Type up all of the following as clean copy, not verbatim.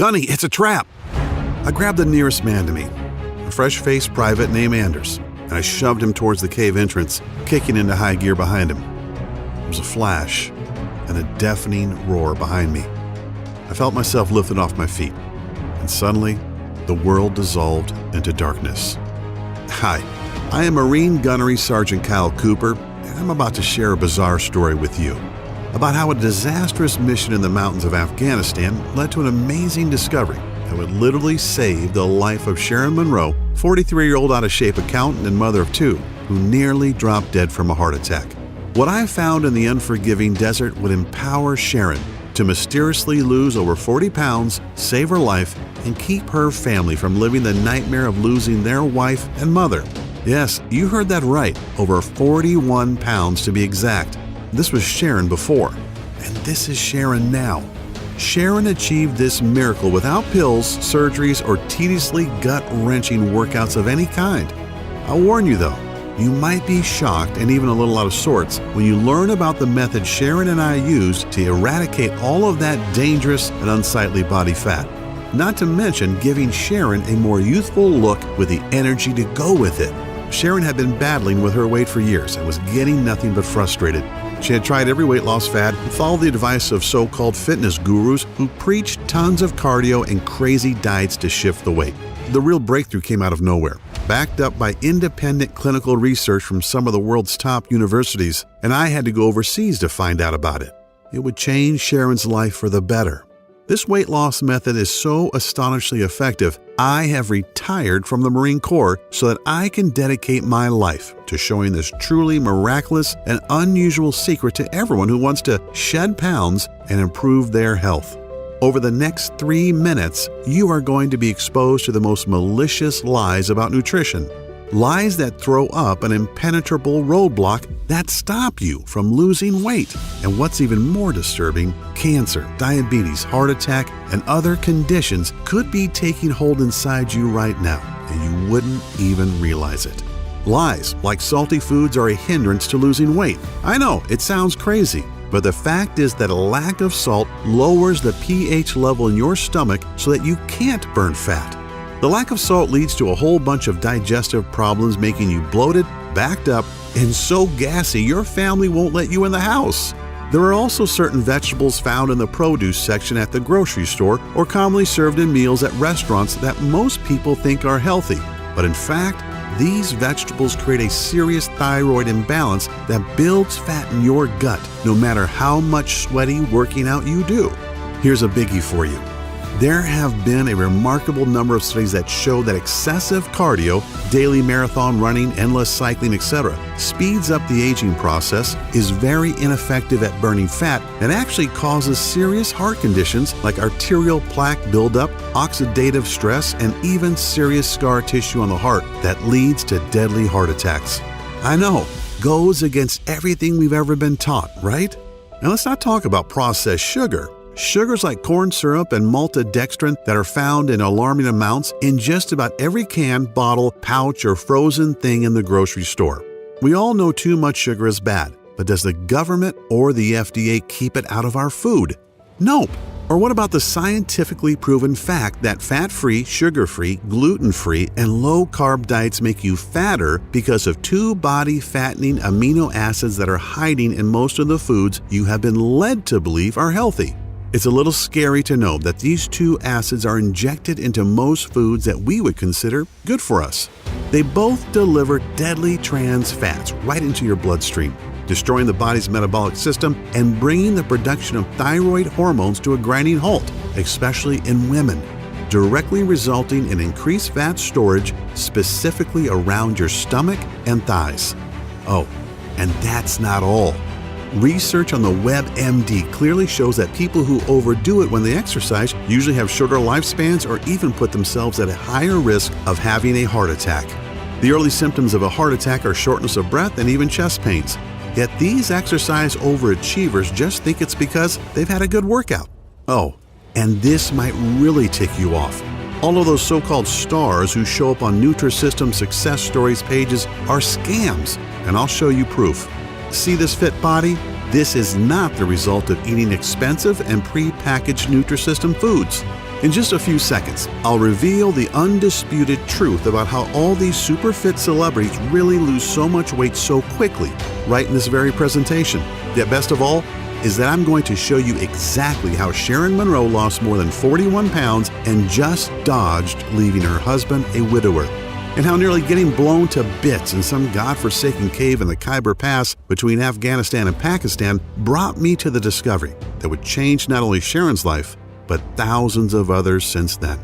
Gunny, it's a trap! I grabbed the nearest man to me, a fresh-faced private named Anders, and I shoved him towards the cave entrance, kicking into high gear behind him. There was a flash and a deafening roar behind me. I felt myself lifted off my feet, and suddenly, the world dissolved into darkness. Hi, I am Marine Gunnery Sergeant Kyle Cooper, and I'm about to share a bizarre story with you about how a disastrous mission in the mountains of Afghanistan led to an amazing discovery that would literally save the life of Sharon Monroe, 43-year-old out-of-shape accountant and mother of two, who nearly dropped dead from a heart attack. What I found in the unforgiving desert would empower Sharon to mysteriously lose over 40 pounds, save her life, and keep her family from living the nightmare of losing their wife and mother. Yes, you heard that right, over 41 pounds to be exact. This was Sharon before, and this is Sharon now. Sharon achieved this miracle without pills, surgeries, or tediously gut-wrenching workouts of any kind. I'll warn you though, you might be shocked and even a little out of sorts when you learn about the method Sharon and I used to eradicate all of that dangerous and unsightly body fat. Not to mention giving Sharon a more youthful look with the energy to go with it. Sharon had been battling with her weight for years and was getting nothing but frustrated. She had tried every weight loss fad and followed the advice of so-called fitness gurus who preached tons of cardio and crazy diets to shift the weight. The real breakthrough came out of nowhere, backed up by independent clinical research from some of the world's top universities, and I had to go overseas to find out about it. It would change Sharon's life for the better. This weight loss method is so astonishingly effective, I have retired from the Marine Corps so that I can dedicate my life to showing this truly miraculous and unusual secret to everyone who wants to shed pounds and improve their health. Over the next 3 minutes, you are going to be exposed to the most malicious lies about nutrition. Lies that throw up an impenetrable roadblock that stop you from losing weight. And what's even more disturbing, cancer, diabetes, heart attack, and other conditions could be taking hold inside you right now, and you wouldn't even realize it. Lies like salty foods are a hindrance to losing weight. I know, it sounds crazy, but the fact is that a lack of salt lowers the pH level in your stomach so that you can't burn fat. The lack of salt leads to a whole bunch of digestive problems, making you bloated, backed up, and so gassy your family won't let you in the house. There are also certain vegetables found in the produce section at the grocery store or commonly served in meals at restaurants that most people think are healthy. But in fact, these vegetables create a serious thyroid imbalance that builds fat in your gut, no matter how much sweaty working out you do. Here's a biggie for you. There have been a remarkable number of studies that show that excessive cardio, daily marathon running, endless cycling, etc., speeds up the aging process, is very ineffective at burning fat, and actually causes serious heart conditions like arterial plaque buildup, oxidative stress, and even serious scar tissue on the heart that leads to deadly heart attacks. I know, goes against everything we've ever been taught, right? Now let's not talk about processed sugar. Sugars like corn syrup and maltodextrin that are found in alarming amounts in just about every can, bottle, pouch, or frozen thing in the grocery store. We all know too much sugar is bad, but does the government or the FDA keep it out of our food? Nope. Or what about the scientifically proven fact that fat-free, sugar-free, gluten-free, and low-carb diets make you fatter because of 2 body-fattening amino acids that are hiding in most of the foods you have been led to believe are healthy? It's a little scary to know that these 2 acids are injected into most foods that we would consider good for us. They both deliver deadly trans fats right into your bloodstream, destroying the body's metabolic system and bringing the production of thyroid hormones to a grinding halt, especially in women, directly resulting in increased fat storage specifically around your stomach and thighs. Oh, and that's not all. Research on the WebMD clearly shows that people who overdo it when they exercise usually have shorter lifespans or even put themselves at a higher risk of having a heart attack. The early symptoms of a heart attack are shortness of breath and even chest pains. Yet these exercise overachievers just think it's because they've had a good workout. Oh, and this might really tick you off. All of those so-called stars who show up on Nutrisystem success stories pages are scams, and I'll show you proof. See this fit body? This is not the result of eating expensive and pre-packaged Nutrisystem foods. In just a few seconds, I'll reveal the undisputed truth about how all these super fit celebrities really lose so much weight so quickly, right in this very presentation. Yet best of all, is that I'm going to show you exactly how Sharon Monroe lost more than 41 pounds and just dodged leaving her husband a widower, and how nearly getting blown to bits in some godforsaken cave in the Khyber Pass between Afghanistan and Pakistan brought me to the discovery that would change not only Sharon's life, but thousands of others since then.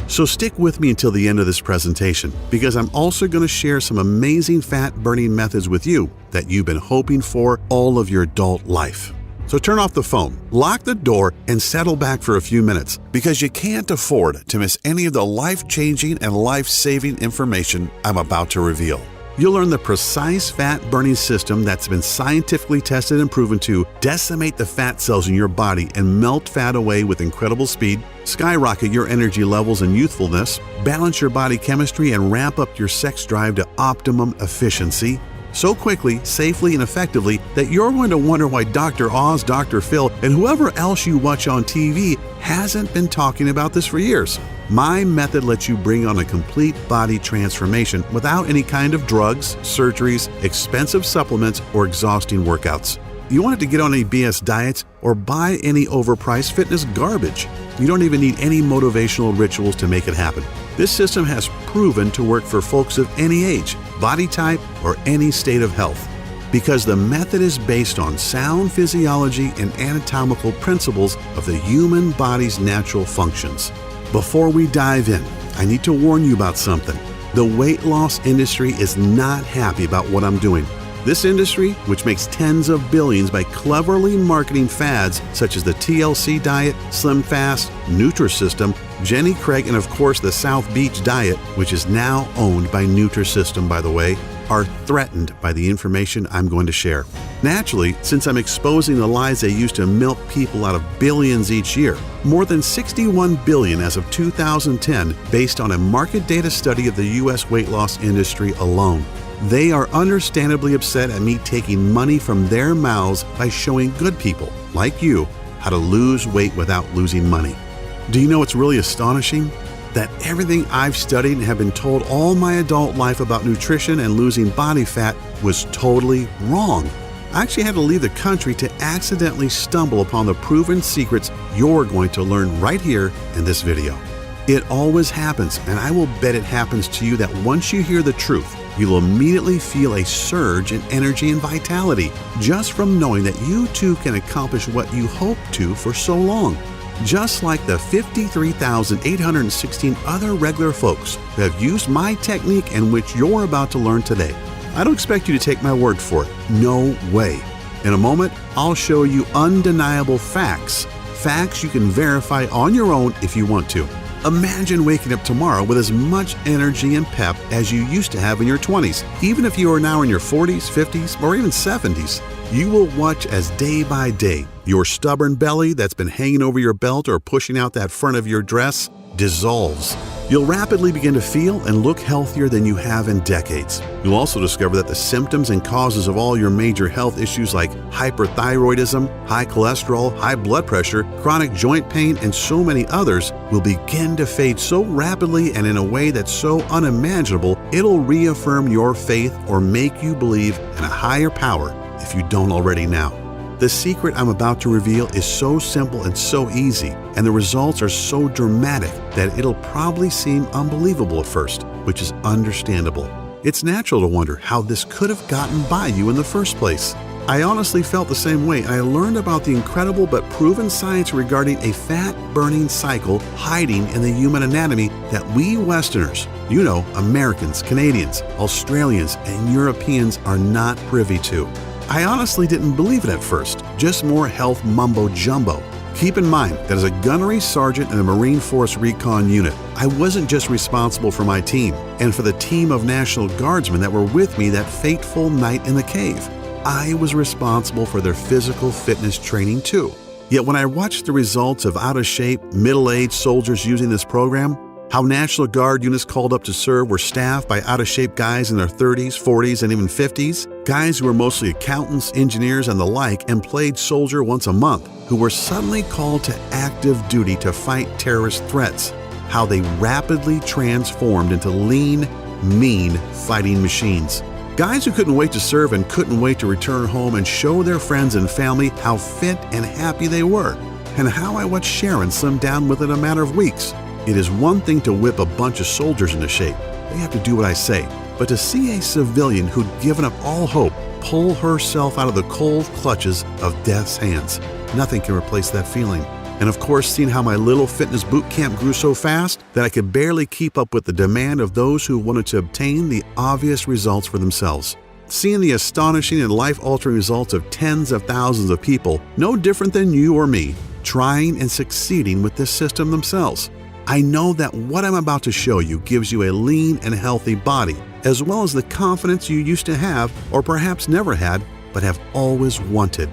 So stick with me until the end of this presentation, because I'm also going to share some amazing fat-burning methods with you that you've been hoping for all of your adult life. So turn off the phone, lock the door, and settle back for a few minutes, because you can't afford to miss any of the life-changing and life-saving information I'm about to reveal. You'll learn the precise fat-burning system that's been scientifically tested and proven to decimate the fat cells in your body and melt fat away with incredible speed, skyrocket your energy levels and youthfulness, balance your body chemistry, and ramp up your sex drive to optimum efficiency so quickly, safely, and effectively that you're going to wonder why Dr. Oz, Dr. Phil, and whoever else you watch on TV hasn't been talking about this for years. My method lets you bring on a complete body transformation without any kind of drugs, surgeries, expensive supplements, or exhausting workouts. You want it to get on any BS diets or buy any overpriced fitness garbage. You don't even need any motivational rituals to make it happen. This system has proven to work for folks of any age, body type, or any state of health, because the method is based on sound physiology and anatomical principles of the human body's natural functions. Before we dive in, I need to warn you about something. The weight loss industry is not happy about what I'm doing. This industry, which makes tens of billions by cleverly marketing fads such as the TLC diet, Slim Fast, Nutrisystem, Jenny Craig, and of course the South Beach diet, which is now owned by Nutrisystem, by the way, are threatened by the information I'm going to share. Naturally, since I'm exposing the lies they use to milk people out of billions each year, more than 61 billion as of 2010, based on a market data study of the U.S. weight loss industry alone. They are understandably upset at me taking money from their mouths by showing good people, like you, how to lose weight without losing money. Do you know what's really astonishing? That everything I've studied and have been told all my adult life about nutrition and losing body fat was totally wrong. I actually had to leave the country to accidentally stumble upon the proven secrets you're going to learn right here in this video. It always happens, and I will bet it happens to you that once you hear the truth, you'll immediately feel a surge in energy and vitality just from knowing that you too can accomplish what you hoped to for so long. Just like the 53,816 other regular folks who have used my technique and which you're about to learn today. I don't expect you to take my word for it. No way. In a moment, I'll show you undeniable facts. Facts you can verify on your own if you want to. Imagine waking up tomorrow with as much energy and pep as you used to have in your 20s. Even if you are now in your 40s, 50s, or even 70s, you will watch as day by day, your stubborn belly that's been hanging over your belt or pushing out that front of your dress dissolves. You'll rapidly begin to feel and look healthier than you have in decades. You'll also discover that the symptoms and causes of all your major health issues like hyperthyroidism, high cholesterol, high blood pressure, chronic joint pain, and so many others will begin to fade so rapidly and in a way that's so unimaginable, it'll reaffirm your faith or make you believe in a higher power if you don't already now. The secret I'm about to reveal is so simple and so easy, and the results are so dramatic that it'll probably seem unbelievable at first, which is understandable. It's natural to wonder how this could have gotten by you in the first place. I honestly felt the same way, and I learned about the incredible but proven science regarding a fat-burning cycle hiding in the human anatomy that we Westerners, Americans, Canadians, Australians, and Europeans are not privy to. I honestly didn't believe it at first, just more health mumbo-jumbo. Keep in mind that as a gunnery sergeant in a Marine Force Recon unit, I wasn't just responsible for my team and for the team of National Guardsmen that were with me that fateful night in the cave. I was responsible for their physical fitness training too. Yet when I watched the results of out-of-shape, middle-aged soldiers using this program, How National Guard units called up to serve were staffed by out-of-shape guys in their 30s, 40s, and even 50s, guys who were mostly accountants, engineers, and the like, and played soldier once a month, who were suddenly called to active duty to fight terrorist threats. How they rapidly transformed into lean, mean fighting machines. Guys who couldn't wait to serve and couldn't wait to return home and show their friends and family how fit and happy they were, and how I watched Sharon slim down within a matter of weeks. It is one thing to whip a bunch of soldiers into shape. They have to do what I say. But to see a civilian who'd given up all hope pull herself out of the cold clutches of death's hands, nothing can replace that feeling. And of course, seeing how my little fitness boot camp grew so fast that I could barely keep up with the demand of those who wanted to obtain the obvious results for themselves. Seeing the astonishing and life-altering results of tens of thousands of people, no different than you or me, trying and succeeding with this system themselves. I know that what I'm about to show you gives you a lean and healthy body, as well as the confidence you used to have, or perhaps never had, but have always wanted.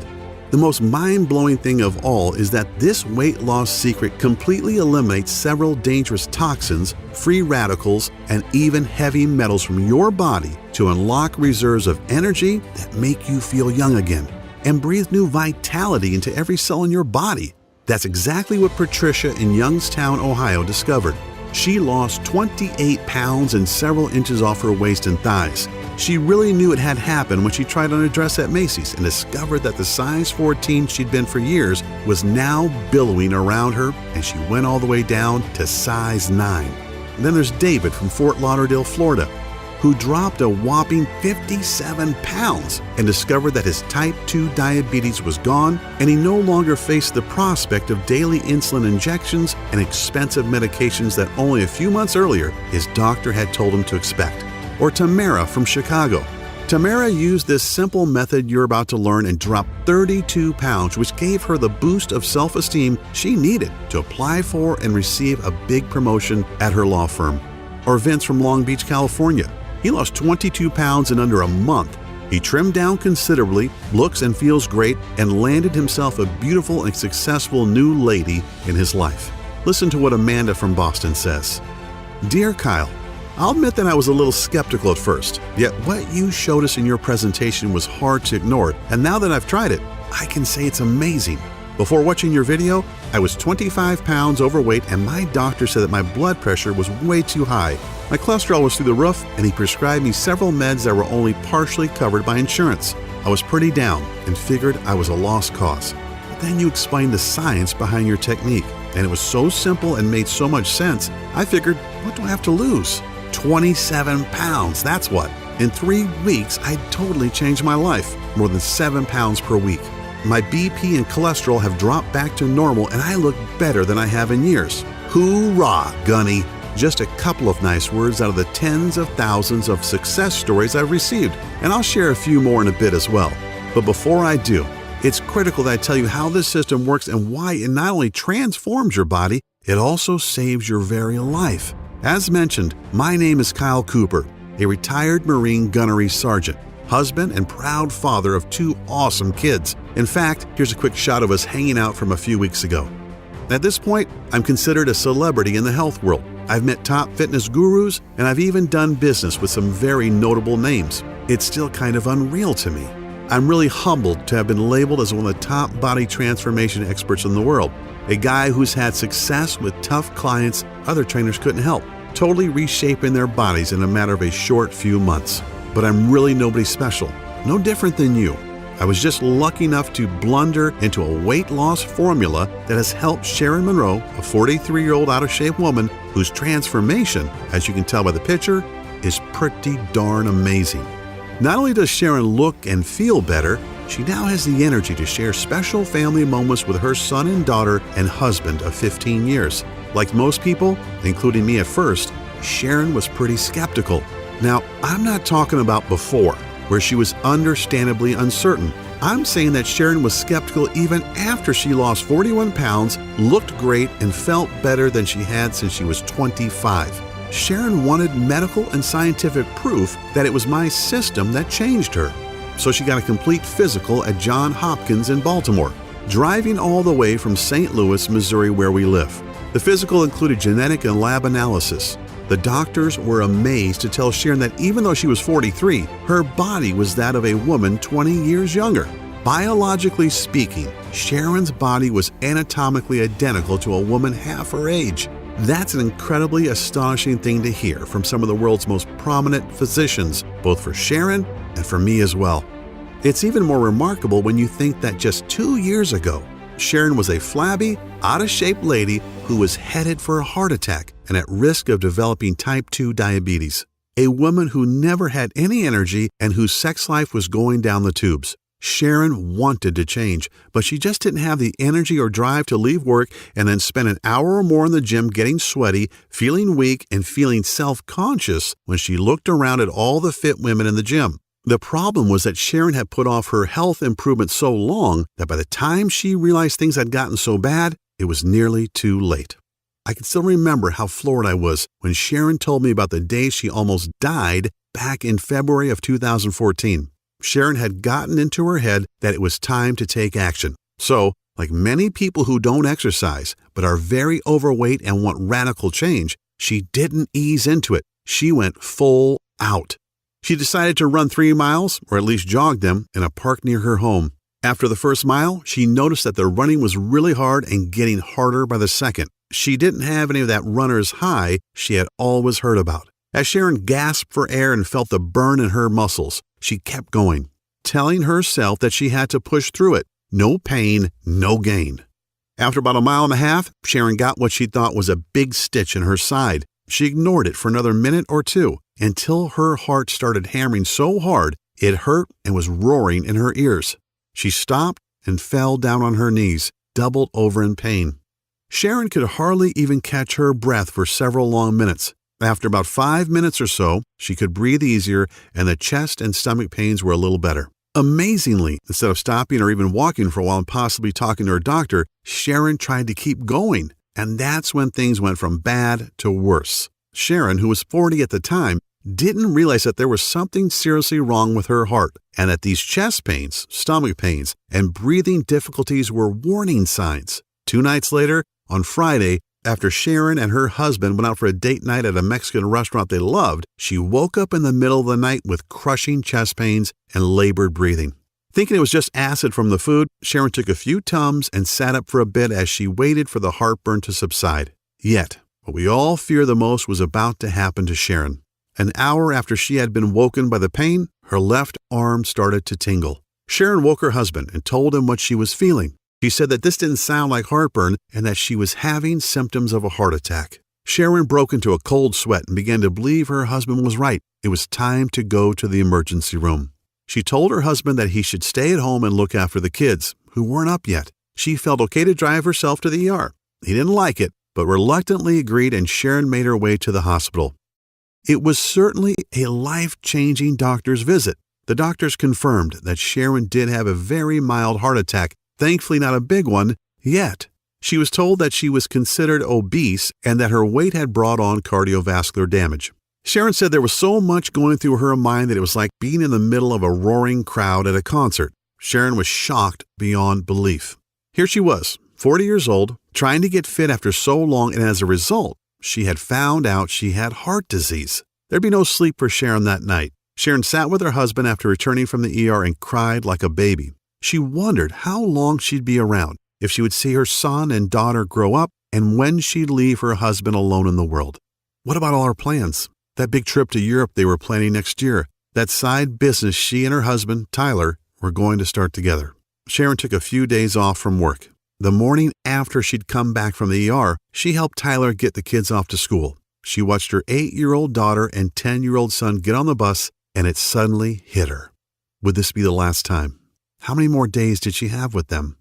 The most mind-blowing thing of all is that this weight loss secret completely eliminates several dangerous toxins, free radicals, and even heavy metals from your body to unlock reserves of energy that make you feel young again and breathe new vitality into every cell in your body. That's exactly what Patricia in Youngstown, Ohio discovered. She lost 28 pounds and several inches off her waist and thighs. She really knew it had happened when she tried on a dress at Macy's and discovered that the size 14 she'd been for years was now billowing around her, and she went all the way down to size 9. And then there's David from Fort Lauderdale, Florida, who dropped a whopping 57 pounds and discovered that his type 2 diabetes was gone, and he no longer faced the prospect of daily insulin injections and expensive medications that only a few months earlier his doctor had told him to expect. Or Tamara from Chicago. Tamara used this simple method you're about to learn and dropped 32 pounds, which gave her the boost of self-esteem she needed to apply for and receive a big promotion at her law firm. Or Vince from Long Beach, California. He lost 22 pounds in under a month. He trimmed down considerably, looks and feels great, and landed himself a beautiful and successful new lady in his life. Listen to what Amanda from Boston says. Dear Kyle, I'll admit that I was a little skeptical at first, yet what you showed us in your presentation was hard to ignore, and now that I've tried it, I can say it's amazing. Before watching your video, I was 25 pounds overweight, and my doctor said that my blood pressure was way too high. My cholesterol was through the roof, and he prescribed me several meds that were only partially covered by insurance. I was pretty down and figured I was a lost cause. But then you explained the science behind your technique, and it was so simple and made so much sense, I figured, what do I have to lose? 27 pounds, that's what. In 3 weeks, I totally changed my life, more than 7 pounds per week. My BP and cholesterol have dropped back to normal, and I look better than I have in years. Hoorah, Gunny! Just a couple of nice words out of the tens of thousands of success stories I've received, and I'll share a few more in a bit as well. But before I do, it's critical that I tell you how this system works and why it not only transforms your body, it also saves your very life. As mentioned, my name is Kyle Cooper, a retired Marine gunnery sergeant, husband and proud father of 2 awesome kids. In fact, here's a quick shot of us hanging out from a few weeks ago. At this point, I'm considered a celebrity in the health world. I've met top fitness gurus, and I've even done business with some very notable names. It's still kind of unreal to me. I'm really humbled to have been labeled as one of the top body transformation experts in the world, a guy who's had success with tough clients other trainers couldn't help, totally reshaping their bodies in a matter of a short few months. But I'm really nobody special, no different than you. I was just lucky enough to blunder into a weight loss formula that has helped Sharon Monroe, a 43-year-old out-of-shape woman whose transformation, as you can tell by the picture, is pretty darn amazing. Not only does Sharon look and feel better, she now has the energy to share special family moments with her son and daughter and husband of 15 years. Like most people, including me at first, Sharon was pretty skeptical. Now, I'm not talking about before, where she was understandably uncertain. I'm saying that Sharon was skeptical even after she lost 41 pounds, looked great, and felt better than she had since she was 25. Sharon wanted medical and scientific proof that it was my system that changed her. So she got a complete physical at Johns Hopkins in Baltimore, driving all the way from St. Louis, Missouri, where we live. The physical included genetic and lab analysis. The doctors were amazed to tell Sharon that even though she was 43, her body was that of a woman 20 years younger. Biologically speaking, Sharon's body was anatomically identical to a woman half her age. That's an incredibly astonishing thing to hear from some of the world's most prominent physicians, both for Sharon and for me as well. It's even more remarkable when you think that just 2 years ago, Sharon was a flabby, out-of-shape lady who was headed for a heart attack and at risk of developing type 2 diabetes. A woman who never had any energy and whose sex life was going down the tubes. Sharon wanted to change, but she just didn't have the energy or drive to leave work and then spend an hour or more in the gym getting sweaty, feeling weak, and feeling self-conscious when she looked around at all the fit women in the gym. The problem was that Sharon had put off her health improvement so long that by the time she realized things had gotten so bad, it was nearly too late. I can still remember how floored I was when Sharon told me about the day she almost died back in February of 2014. Sharon had gotten into her head that it was time to take action. So, like many people who don't exercise but are very overweight and want radical change, she didn't ease into it. She went full out. She decided to run 3 miles, or at least jog them, in a park near her home. After the first mile, she noticed that the running was really hard and getting harder by the second. She didn't have any of that runner's high she had always heard about. As Sharon gasped for air and felt the burn in her muscles, she kept going, telling herself that she had to push through it. No pain, no gain. After about 1.5 miles, Sharon got what she thought was a big stitch in her side. She ignored it for another minute or two until her heart started hammering so hard it hurt and was roaring in her ears. She stopped and fell down on her knees, doubled over in pain. Sharon could hardly even catch her breath for several long minutes. After about 5 minutes or so, she could breathe easier and the chest and stomach pains were a little better. Amazingly, instead of stopping or even walking for a while and possibly talking to her doctor, Sharon tried to keep going. And that's when things went from bad to worse. Sharon, who was 40 at the time, didn't realize that there was something seriously wrong with her heart and that these chest pains, stomach pains, and breathing difficulties were warning signs. 2 nights later, on Friday, after Sharon and her husband went out for a date night at a Mexican restaurant they loved, she woke up in the middle of the night with crushing chest pains and labored breathing. Thinking it was just acid from the food, Sharon took a few Tums and sat up for a bit as she waited for the heartburn to subside. Yet, what we all fear the most was about to happen to Sharon. An hour after she had been woken by the pain, her left arm started to tingle. Sharon woke her husband and told him what she was feeling. She said that this didn't sound like heartburn and that she was having symptoms of a heart attack. Sharon broke into a cold sweat and began to believe her husband was right. It was time to go to the emergency room. She told her husband that he should stay at home and look after the kids, who weren't up yet. She felt okay to drive herself to the ER. He didn't like it, but reluctantly agreed, and Sharon made her way to the hospital. It was certainly a life-changing doctor's visit. The doctors confirmed that Sharon did have a very mild heart attack, thankfully not a big one yet. She was told that she was considered obese and that her weight had brought on cardiovascular damage. Sharon said there was so much going through her mind that it was like being in the middle of a roaring crowd at a concert. Sharon was shocked beyond belief. Here she was, 40 years old, trying to get fit after so long, and as a result, she had found out she had heart disease. There'd be no sleep for Sharon that night. Sharon sat with her husband after returning from the ER and cried like a baby. She wondered how long she'd be around, if she would see her son and daughter grow up, and when she'd leave her husband alone in the world. What about all her plans? That big trip to Europe they were planning next year. That side business she and her husband, Tyler, were going to start together. Sharon took a few days off from work. The morning after she'd come back from the ER, she helped Tyler get the kids off to school. She watched her 8-year-old daughter and 10-year-old son get on the bus, and it suddenly hit her. Would this be the last time? How many more days did she have with them?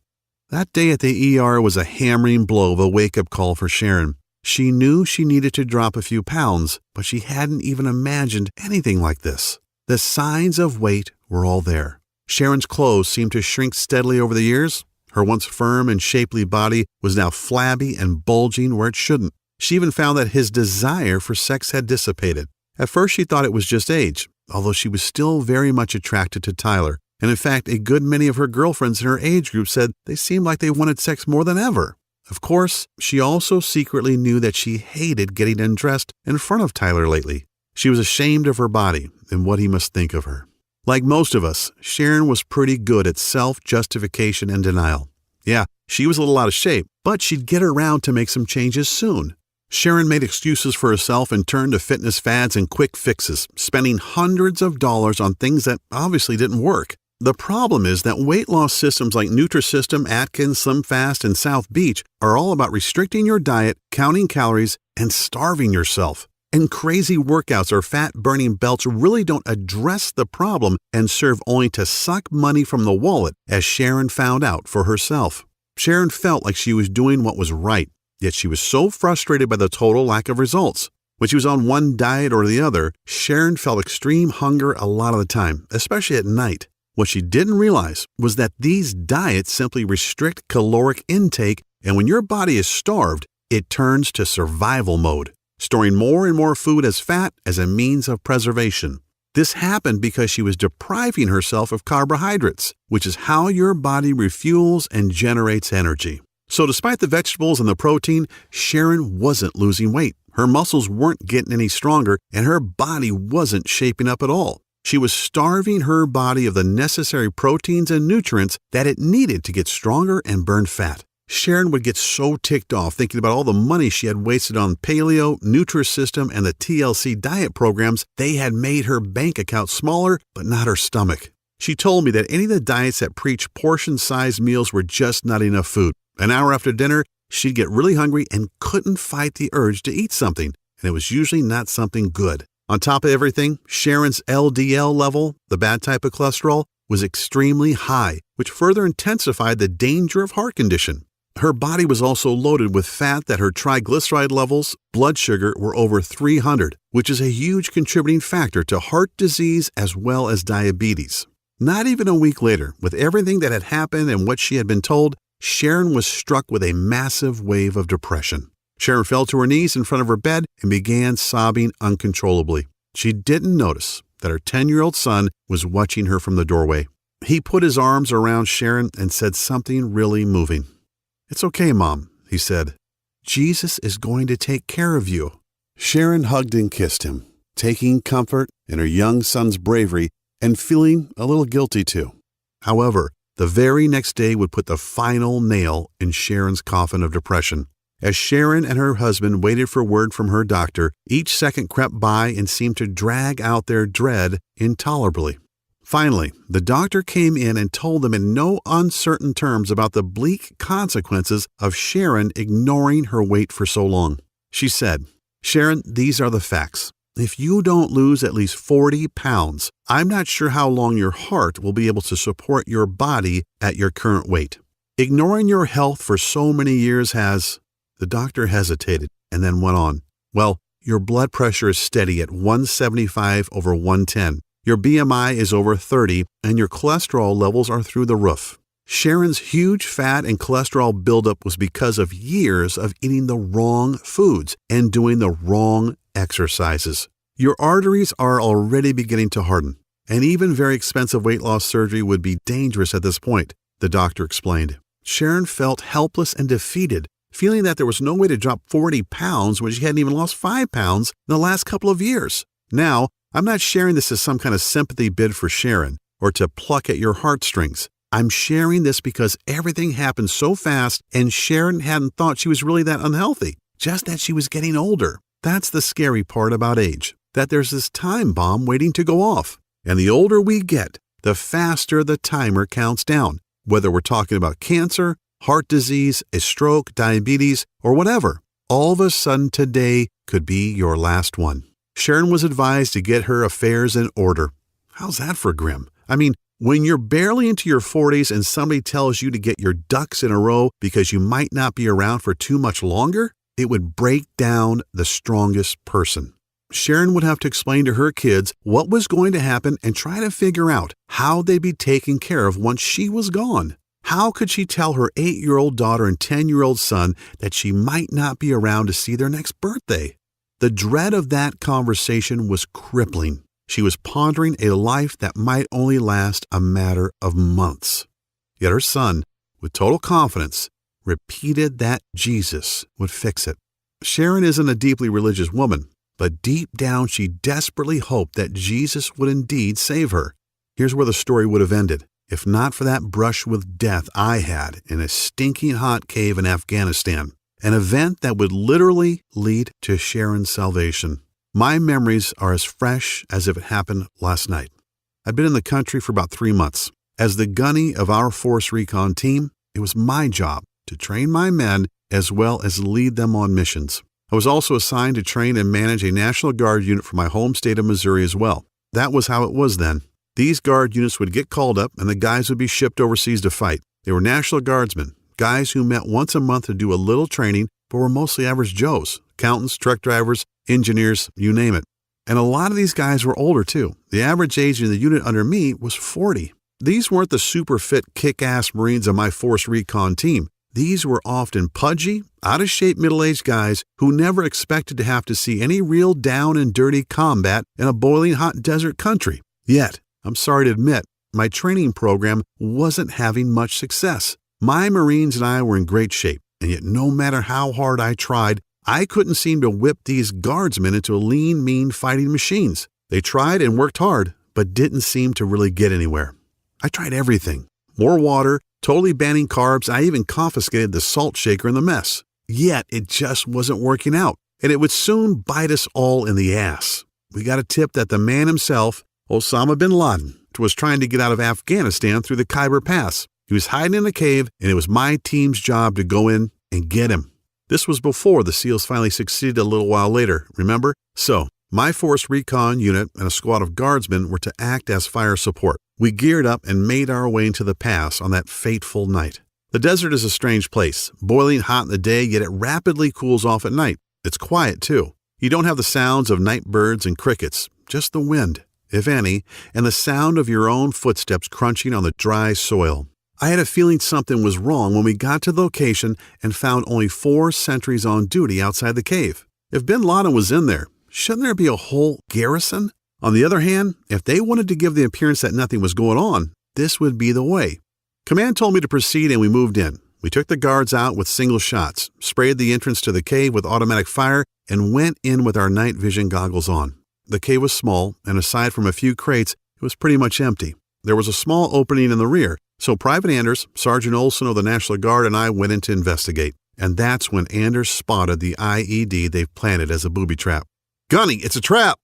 That day at the ER was a hammering blow of a wake-up call for Sharon. She knew she needed to drop a few pounds, but she hadn't even imagined anything like this. The signs of weight were all there. Sharon's clothes seemed to shrink steadily over the years. Her once firm and shapely body was now flabby and bulging where it shouldn't. She even found that his desire for sex had dissipated. At first she thought it was just age, although she was still very much attracted to Tyler. And in fact, a good many of her girlfriends in her age group said they seemed like they wanted sex more than ever. Of course, she also secretly knew that she hated getting undressed in front of Tyler lately. She was ashamed of her body and what he must think of her. Like most of us, Sharon was pretty good at self-justification and denial. Yeah, she was a little out of shape, but she'd get around to make some changes soon. Sharon made excuses for herself and turned to fitness fads and quick fixes, spending hundreds of dollars on things that obviously didn't work. The problem is that weight loss systems like Nutrisystem, Atkins, SlimFast, and South Beach are all about restricting your diet, counting calories, and starving yourself. And crazy workouts or fat-burning belts really don't address the problem and serve only to suck money from the wallet, as Sharon found out for herself. Sharon felt like she was doing what was right, yet she was so frustrated by the total lack of results. When she was on one diet or the other, Sharon felt extreme hunger a lot of the time, especially at night. What she didn't realize was that these diets simply restrict caloric intake, and when your body is starved, it turns to survival mode, storing more and more food as fat as a means of preservation. This happened because she was depriving herself of carbohydrates, which is how your body refuels and generates energy. So despite the vegetables and the protein, Sharon wasn't losing weight. Her muscles weren't getting any stronger, and her body wasn't shaping up at all. She was starving her body of the necessary proteins and nutrients that it needed to get stronger and burn fat. Sharon would get so ticked off thinking about all the money she had wasted on paleo, Nutrisystem, and the TLC diet programs. They had made her bank account smaller, but not her stomach. She told me that any of the diets that preached portion-sized meals were just not enough food. An hour after dinner, she'd get really hungry and couldn't fight the urge to eat something, and it was usually not something good. On top of everything, Sharon's LDL level, the bad type of cholesterol, was extremely high, which further intensified the danger of heart condition. Her body was also loaded with fat that her triglyceride levels, blood sugar, were over 300, which is a huge contributing factor to heart disease as well as diabetes. Not even a week later, with everything that had happened and what she had been told, Sharon was struck with a massive wave of depression. Sharon fell to her knees in front of her bed and began sobbing uncontrollably. She didn't notice that her 10-year-old son was watching her from the doorway. He put his arms around Sharon and said something really moving. "It's okay, Mom," he said. "Jesus is going to take care of you." Sharon hugged and kissed him, taking comfort in her young son's bravery and feeling a little guilty too. However, the very next day would put the final nail in Sharon's coffin of depression. As Sharon and her husband waited for word from her doctor, each second crept by and seemed to drag out their dread intolerably. Finally, the doctor came in and told them in no uncertain terms about the bleak consequences of Sharon ignoring her weight for so long. She said, "Sharon, these are the facts. If you don't lose at least 40 pounds, I'm not sure how long your heart will be able to support your body at your current weight. Ignoring your health for so many years has..." The doctor hesitated and then went on. "Well, your blood pressure is steady at 175 over 110. Your BMI is over 30, and your cholesterol levels are through the roof." Sharon's huge fat and cholesterol buildup was because of years of eating the wrong foods and doing the wrong exercises. Your arteries are already beginning to harden, and even very expensive weight loss surgery would be dangerous at this point, the doctor explained. Sharon felt helpless and defeated, feeling that there was no way to drop 40 pounds when she hadn't even lost 5 pounds in the last couple of years. Now, I'm not sharing this as some kind of sympathy bid for Sharon or to pluck at your heartstrings. I'm sharing this because everything happened so fast and Sharon hadn't thought she was really that unhealthy, just that she was getting older. That's the scary part about age, that there's this time bomb waiting to go off. And the older we get, the faster the timer counts down, whether we're talking about cancer, heart disease, a stroke, diabetes, or whatever. All of a sudden today could be your last one. Sharon was advised to get her affairs in order. How's that for grim? I mean, when you're barely into your 40s and somebody tells you to get your ducks in a row because you might not be around for too much longer, it would break down the strongest person. Sharon would have to explain to her kids what was going to happen and try to figure out how they'd be taken care of once she was gone. How could she tell her 8-year-old daughter and 10-year-old son that she might not be around to see their next birthday? The dread of that conversation was crippling. She was pondering a life that might only last a matter of months. Yet her son, with total confidence, repeated that Jesus would fix it. Sharon isn't a deeply religious woman, but deep down she desperately hoped that Jesus would indeed save her. Here's where the story would have ended, if not for that brush with death I had in a stinking hot cave in Afghanistan, an event that would literally lead to Sharon's salvation. My memories are as fresh as if it happened last night. I'd been in the country for about 3 months. As the gunny of our force recon team, it was my job to train my men as well as lead them on missions. I was also assigned to train and manage a National Guard unit for my home state of Missouri as well. That was how it was then. These Guard units would get called up and the guys would be shipped overseas to fight. They were National Guardsmen, guys who met once a month to do a little training but were mostly average Joes, accountants, truck drivers, engineers, you name it. And a lot of these guys were older too. The average age in the unit under me was 40. These weren't the super fit kick-ass Marines of my force recon team. These were often pudgy, out-of-shape middle-aged guys who never expected to have to see any real down and dirty combat in a boiling hot desert country. Yet, I'm sorry to admit, my training program wasn't having much success. My Marines and I were in great shape, and yet no matter how hard I tried, I couldn't seem to whip these guardsmen into lean, mean fighting machines. They tried and worked hard, but didn't seem to really get anywhere. I tried everything. More water, totally banning carbs, I even confiscated the salt shaker in the mess. Yet it just wasn't working out, and it would soon bite us all in the ass. We got a tip that the man himself, Osama bin Laden, was trying to get out of Afghanistan through the Khyber Pass. He was hiding in a cave, and it was my team's job to go in and get him. This was before the SEALs finally succeeded a little while later, remember? So, my force recon unit and a squad of guardsmen were to act as fire support. We geared up and made our way into the pass on that fateful night. The desert is a strange place, boiling hot in the day, yet it rapidly cools off at night. It's quiet, too. You don't have the sounds of night birds and crickets, just the wind, if any, and the sound of your own footsteps crunching on the dry soil. I had a feeling something was wrong when we got to the location and found only 4 sentries on duty outside the cave. If bin Laden was in there, shouldn't there be a whole garrison? On the other hand, if they wanted to give the appearance that nothing was going on, this would be the way. Command told me to proceed and we moved in. We took the guards out with single shots, sprayed the entrance to the cave with automatic fire, and went in with our night vision goggles on. The cave was small, and aside from a few crates, it was pretty much empty. There was a small opening in the rear, so Private Anders, Sergeant Olson of the National Guard, and I went in to investigate. And that's when Anders spotted the IED they've planted as a booby trap. "Gunny, it's a trap!"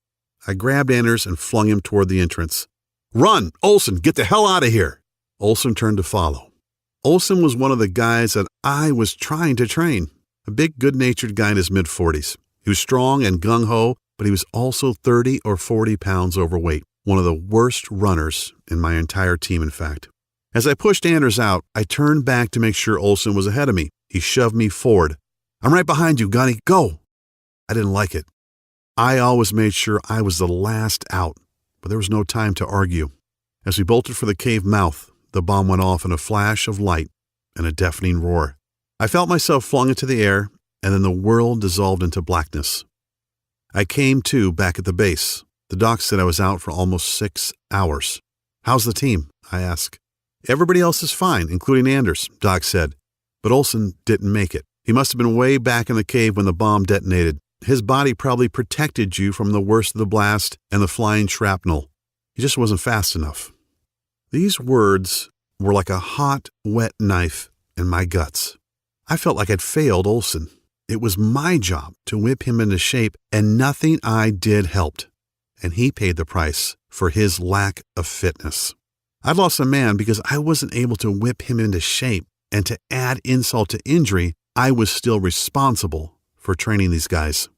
I grabbed Anders and flung him toward the entrance. "Run! Olson, get the hell out of here!" Olson turned to follow. Olson was one of the guys that I was trying to train. A big, good-natured guy in his mid-40s. He was strong and gung-ho, but he was also 30 or 40 pounds overweight. One of the worst runners in my entire team, in fact. As I pushed Anders out, I turned back to make sure Olson was ahead of me. He shoved me forward. "I'm right behind you, Gunny. Go!" I didn't like it. I always made sure I was the last out, but there was no time to argue. As we bolted for the cave mouth, the bomb went off in a flash of light and a deafening roar. I felt myself flung into the air, and then the world dissolved into blackness. I came to back at the base. The doc said I was out for almost 6 hours. "How's the team?" I asked. "Everybody else is fine, including Anders," Doc said. "But Olson didn't make it. He must have been way back in the cave when the bomb detonated. His body probably protected you from the worst of the blast and the flying shrapnel. He just wasn't fast enough." These words were like a hot, wet knife in my guts. I felt like I'd failed Olson. It was my job to whip him into shape, and nothing I did helped. And he paid the price for his lack of fitness. I'd lost a man because I wasn't able to whip him into shape, and to add insult to injury, I was still responsible for training these guys.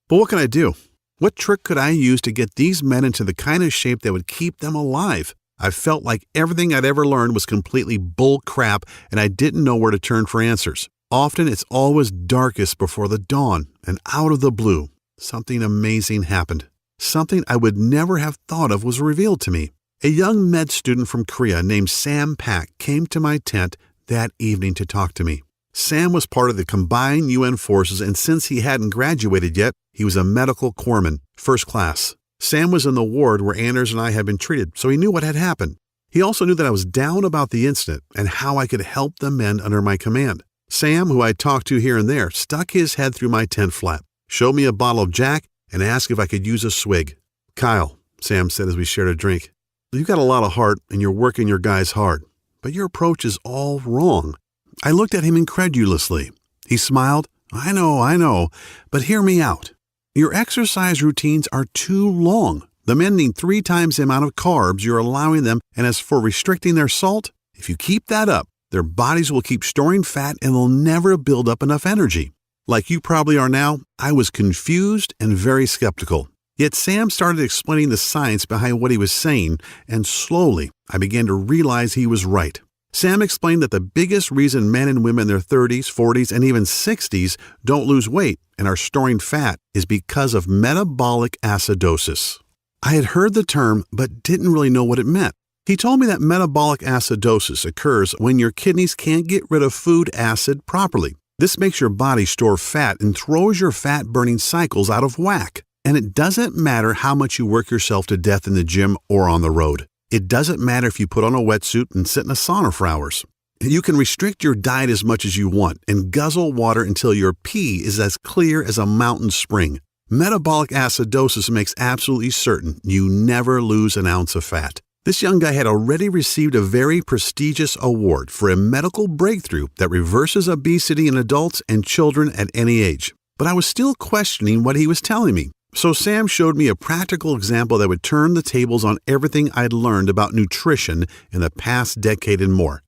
But what can I do? What trick could I use to get these men into the kind of shape that would keep them alive? I felt like everything I'd ever learned was completely bull crap, and I didn't know where to turn for answers. Often it's always darkest before the dawn, and out of the blue, something amazing happened. Something I would never have thought of was revealed to me. A young med student from Korea named Sam Pak came to my tent that evening to talk to me. Sam was part of the combined UN forces, and since he hadn't graduated yet, he was a medical corpsman, first class. Sam was in the ward where Anders and I had been treated, so he knew what had happened. He also knew that I was down about the incident and how I could help the men under my command. Sam, who I'd talked to here and there, stuck his head through my tent flap, showed me a bottle of Jack, and asked if I could use a swig. "Kyle," Sam said as we shared a drink, "you've got a lot of heart and you're working your guys hard, but your approach is all wrong." I looked at him incredulously. He smiled. I know, but hear me out. Your exercise routines are too long. The men need 3 times the amount of carbs you're allowing them, and as for restricting their salt, if you keep that up, their bodies will keep storing fat and they'll never build up enough energy. Like you probably are now, I was confused and very skeptical. Yet Sam started explaining the science behind what he was saying, and slowly I began to realize he was right. Sam explained that the biggest reason men and women in their 30s, 40s, and even 60s don't lose weight and are storing fat is because of metabolic acidosis. I had heard the term, but didn't really know what it meant. He told me that metabolic acidosis occurs when your kidneys can't get rid of food acid properly. This makes your body store fat and throws your fat-burning cycles out of whack. And it doesn't matter how much you work yourself to death in the gym or on the road. It doesn't matter if you put on a wetsuit and sit in a sauna for hours. You can restrict your diet as much as you want and guzzle water until your pee is as clear as a mountain spring. Metabolic acidosis makes absolutely certain you never lose an ounce of fat. This young guy had already received a very prestigious award for a medical breakthrough that reverses obesity in adults and children at any age. But I was still questioning what he was telling me. So Sam showed me a practical example that would turn the tables on everything I'd learned about nutrition in the past decade and more.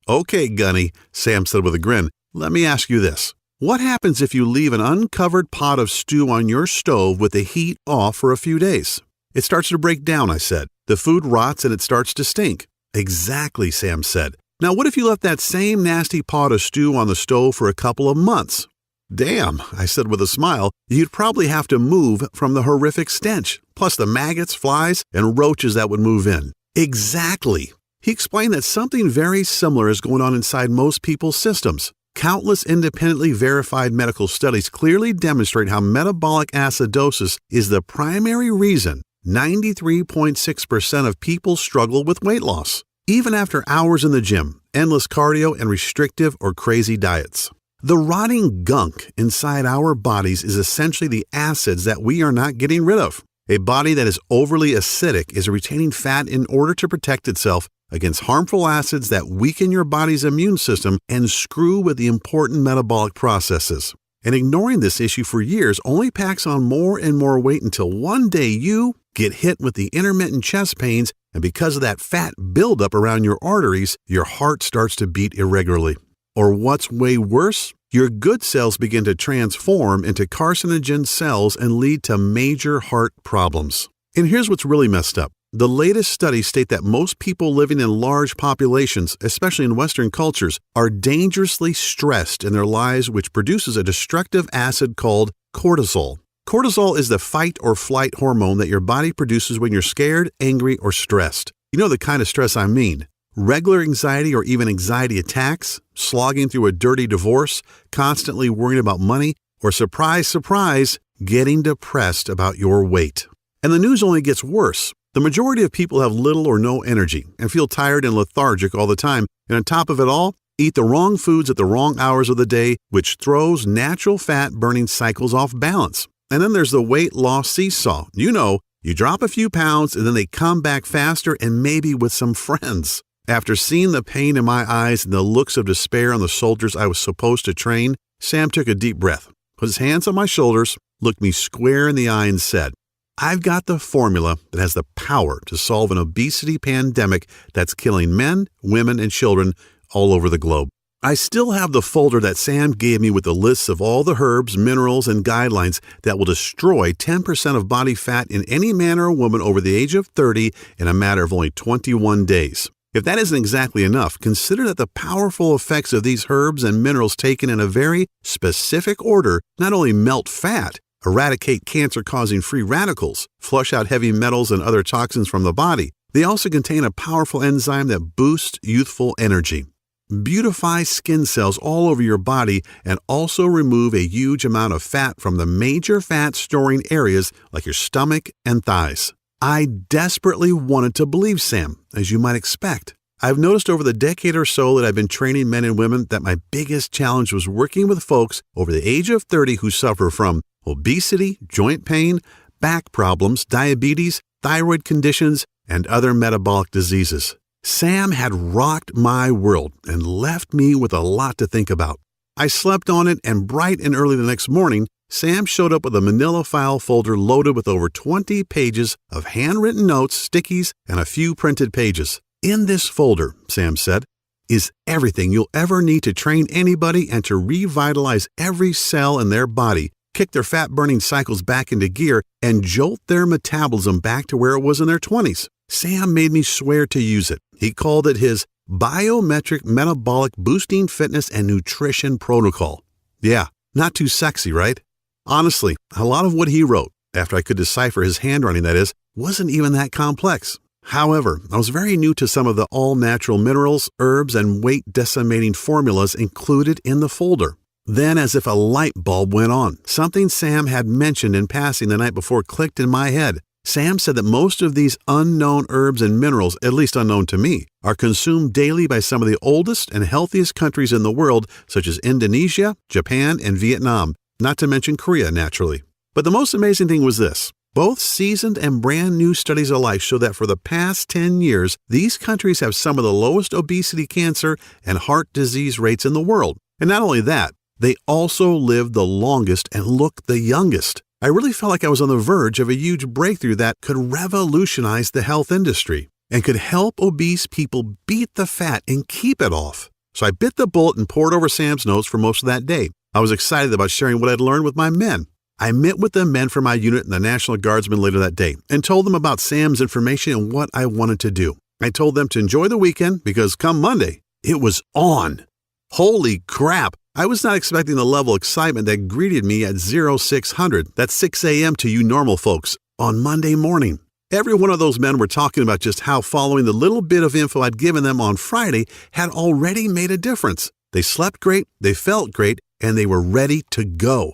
"Okay, Gunny," Sam said with a grin, "let me ask you this. What happens if you leave an uncovered pot of stew on your stove with the heat off for a few days?" "It starts to break down," I said. "The food rots and it starts to stink." "Exactly," Sam said. "Now what if you left that same nasty pot of stew on the stove for a couple of months?" "Damn," I said with a smile, "you'd probably have to move from the horrific stench, plus the maggots, flies, and roaches that would move in." "Exactly." He explained that something very similar is going on inside most people's systems. Countless independently verified medical studies clearly demonstrate how metabolic acidosis is the primary reason 93.6% of people struggle with weight loss, even after hours in the gym, endless cardio, and restrictive or crazy diets. The rotting gunk inside our bodies is essentially the acids that we are not getting rid of. A body that is overly acidic is retaining fat in order to protect itself against harmful acids that weaken your body's immune system and screw with the important metabolic processes. And ignoring this issue for years only packs on more and more weight until one day you get hit with the intermittent chest pains, and because of that fat buildup around your arteries, your heart starts to beat irregularly. Or what's way worse, your good cells begin to transform into carcinogen cells and lead to major heart problems. And here's what's really messed up. The latest studies state that most people living in large populations, especially in Western cultures, are dangerously stressed in their lives, which produces a destructive acid called cortisol. Cortisol is the fight or flight hormone that your body produces when you're scared, angry, or stressed. You know the kind of stress I mean. Regular anxiety or even anxiety attacks, slogging through a dirty divorce, constantly worrying about money, or surprise, surprise, getting depressed about your weight. And the news only gets worse. The majority of people have little or no energy and feel tired and lethargic all the time, and on top of it all, eat the wrong foods at the wrong hours of the day, which throws natural fat-burning cycles off balance. And then there's the weight loss seesaw. You know, you drop a few pounds and then they come back faster and maybe with some friends. After seeing the pain in my eyes and the looks of despair on the soldiers I was supposed to train, Sam took a deep breath, put his hands on my shoulders, looked me square in the eye and said, "I've got the formula that has the power to solve an obesity pandemic that's killing men, women, and children all over the globe." I still have the folder that Sam gave me with the lists of all the herbs, minerals, and guidelines that will destroy 10% of body fat in any man or woman over the age of 30 in a matter of only 21 days. If that isn't exactly enough, consider that the powerful effects of these herbs and minerals taken in a very specific order not only melt fat, eradicate cancer-causing free radicals, flush out heavy metals and other toxins from the body, they also contain a powerful enzyme that boosts youthful energy, beautify skin cells all over your body, and also remove a huge amount of fat from the major fat-storing areas like your stomach and thighs. I desperately wanted to believe Sam, as you might expect. I've noticed over the decade or so that I've been training men and women that my biggest challenge was working with folks over the age of 30 who suffer from obesity, joint pain, back problems, diabetes, thyroid conditions, and other metabolic diseases. Sam had rocked my world and left me with a lot to think about. I slept on it, and bright and early the next morning, Sam showed up with a manila file folder loaded with over 20 pages of handwritten notes, stickies, and a few printed pages. In this folder, Sam said, is everything you'll ever need to train anybody and to revitalize every cell in their body, kick their fat-burning cycles back into gear, and jolt their metabolism back to where it was in their 20s. Sam made me swear to use it. He called it his Biometric Metabolic Boosting Fitness and Nutrition Protocol. Yeah, not too sexy, right? Honestly, a lot of what he wrote, after I could decipher his handwriting that is, wasn't even that complex. However, I was very new to some of the all-natural minerals, herbs, and weight-decimating formulas included in the folder. Then, as if a light bulb went on, something Sam had mentioned in passing the night before clicked in my head. Sam said that most of these unknown herbs and minerals, at least unknown to me, are consumed daily by some of the oldest and healthiest countries in the world, such as Indonesia, Japan, and Vietnam, not to mention Korea, naturally. But the most amazing thing was this. Both seasoned and brand new studies alike show that for the past 10 years, these countries have some of the lowest obesity, cancer, and heart disease rates in the world. And not only that, they also live the longest and look the youngest. I really felt like I was on the verge of a huge breakthrough that could revolutionize the health industry and could help obese people beat the fat and keep it off. So I bit the bullet and poured over Sam's notes for most of that day. I was excited about sharing what I'd learned with my men. I met with the men from my unit and the National Guardsmen later that day and told them about Sam's information and what I wanted to do. I told them to enjoy the weekend because come Monday, it was on. Holy crap! I was not expecting the level of excitement that greeted me at 0600, that's 6 a.m. to you normal folks, on Monday morning. Every one of those men were talking about just how following the little bit of info I'd given them on Friday had already made a difference. They slept great, they felt great, and they were ready to go.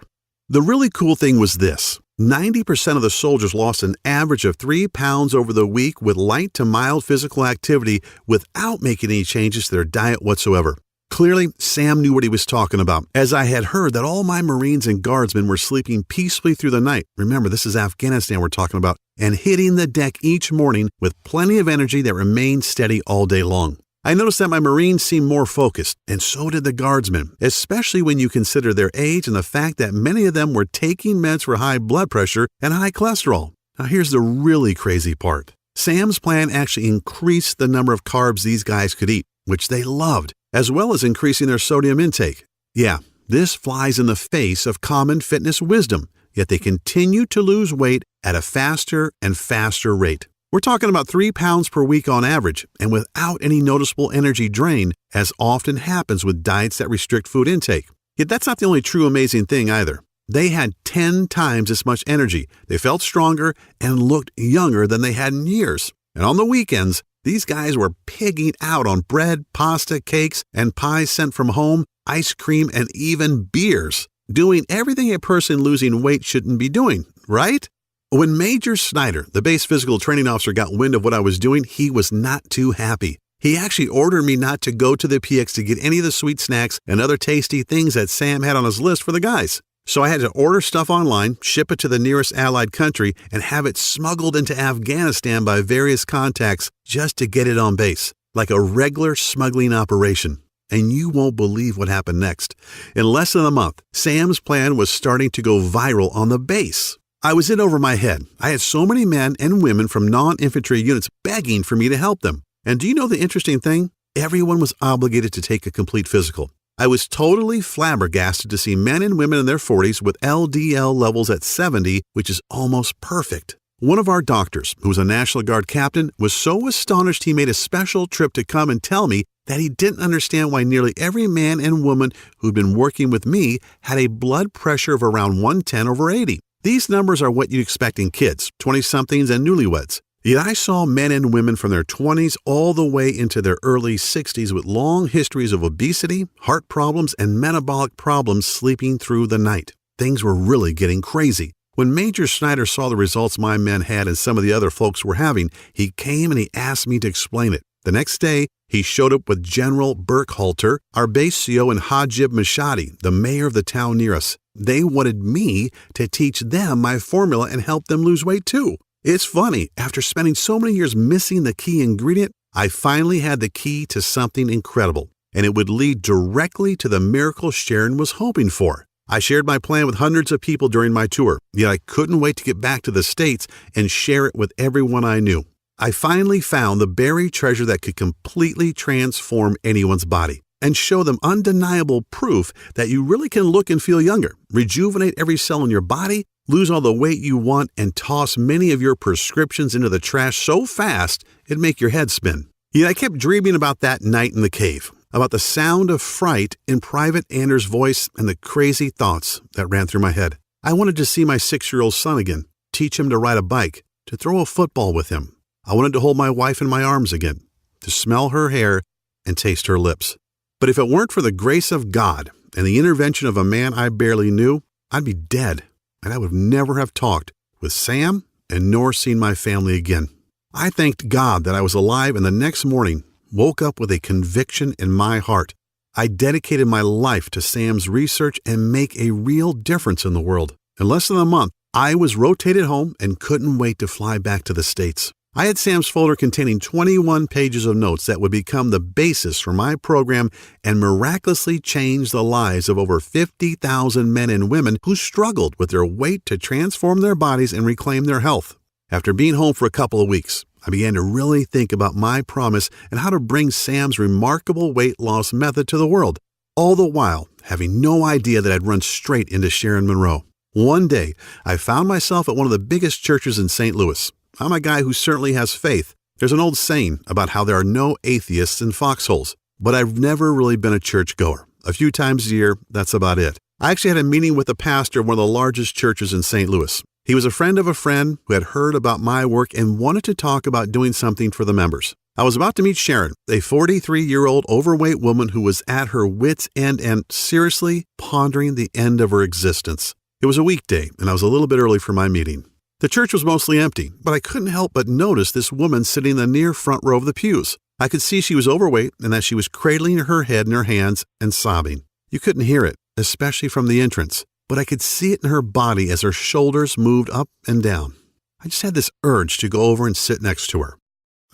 The really cool thing was this. 90% of the soldiers lost an average of 3 pounds over the week with light to mild physical activity without making any changes to their diet whatsoever. Clearly, Sam knew what he was talking about, as I had heard that all my Marines and Guardsmen were sleeping peacefully through the night. Remember, this is Afghanistan we're talking about, and hitting the deck each morning with plenty of energy that remained steady all day long. I noticed that my Marines seemed more focused, and so did the Guardsmen, especially when you consider their age and the fact that many of them were taking meds for high blood pressure and high cholesterol. Now here's the really crazy part. Sam's plan actually increased the number of carbs these guys could eat, which they loved, as well as increasing their sodium intake. Yeah, this flies in the face of common fitness wisdom, yet they continue to lose weight at a faster and faster rate. We're talking about 3 pounds per week on average, and without any noticeable energy drain, as often happens with diets that restrict food intake. Yet that's not the only true amazing thing either. They had 10 times as much energy, they felt stronger, and looked younger than they had in years. And on the weekends, these guys were pigging out on bread, pasta, cakes, and pies sent from home, ice cream, and even beers, doing everything a person losing weight shouldn't be doing, right? When Major Snyder, the base physical training officer, got wind of what I was doing, he was not too happy. He actually ordered me not to go to the PX to get any of the sweet snacks and other tasty things that Sam had on his list for the guys. So I had to order stuff online, ship it to the nearest allied country, and have it smuggled into Afghanistan by various contacts just to get it on base, like a regular smuggling operation. And you won't believe what happened next. In less than a month, Sam's plan was starting to go viral on the base. I was in over my head. I had so many men and women from non-infantry units begging for me to help them. And do you know the interesting thing? Everyone was obligated to take a complete physical. I was totally flabbergasted to see men and women in their 40s with LDL levels at 70, which is almost perfect. One of our doctors, who was a National Guard captain, was so astonished he made a special trip to come and tell me that he didn't understand why nearly every man and woman who'd been working with me had a blood pressure of around 110/80. These numbers are what you'd expect in kids, 20-somethings, and newlyweds. Yet I saw men and women from their 20s all the way into their early 60s with long histories of obesity, heart problems, and metabolic problems sleeping through the night. Things were really getting crazy. When Major Snyder saw the results my men had and some of the other folks were having, he came and he asked me to explain it. The next day, he showed up with General Burkhalter, our base CO, and Hajib Mashadi, the mayor of the town near us. They wanted me to teach them my formula and help them lose weight too. It's funny, after spending so many years missing the key ingredient, I finally had the key to something incredible, and it would lead directly to the miracle Sharon was hoping for. I shared my plan with hundreds of people during my tour, yet I couldn't wait to get back to the States and share it with everyone I knew. I finally found the buried treasure that could completely transform anyone's body and show them undeniable proof that you really can look and feel younger, rejuvenate every cell in your body, lose all the weight you want, and toss many of your prescriptions into the trash so fast it'd make your head spin. Yet I kept dreaming about that night in the cave, about the sound of fright in Private Anders' voice and the crazy thoughts that ran through my head. I wanted to see my 6-year-old son again, teach him to ride a bike, to throw a football with him. I wanted to hold my wife in my arms again, to smell her hair and taste her lips. But if it weren't for the grace of God and the intervention of a man I barely knew, I'd be dead, and I would never have talked with Sam and nor seen my family again. I thanked God that I was alive, and the next morning woke up with a conviction in my heart. I dedicated my life to Sam's research and make a real difference in the world. In less than a month, I was rotated home and couldn't wait to fly back to the States. I had Sam's folder containing 21 pages of notes that would become the basis for my program and miraculously change the lives of over 50,000 men and women who struggled with their weight to transform their bodies and reclaim their health. After being home for a couple of weeks, I began to really think about my promise and how to bring Sam's remarkable weight loss method to the world, all the while having no idea that I'd run straight into Sharon Monroe. One day, I found myself at one of the biggest churches in St. Louis. I'm a guy who certainly has faith. There's an old saying about how there are no atheists in foxholes, but I've never really been a churchgoer. A few times a year, that's about it. I actually had a meeting with the pastor of one of the largest churches in St. Louis. He was a friend of a friend who had heard about my work and wanted to talk about doing something for the members. I was about to meet Sharon, a 43-year-old overweight woman who was at her wit's end and seriously pondering the end of her existence. It was a weekday, and I was a little bit early for my meeting. The church was mostly empty, but I couldn't help but notice this woman sitting in the near front row of the pews. I could see she was overweight and that she was cradling her head in her hands and sobbing. You couldn't hear it, especially from the entrance, but I could see it in her body as her shoulders moved up and down. I just had this urge to go over and sit next to her.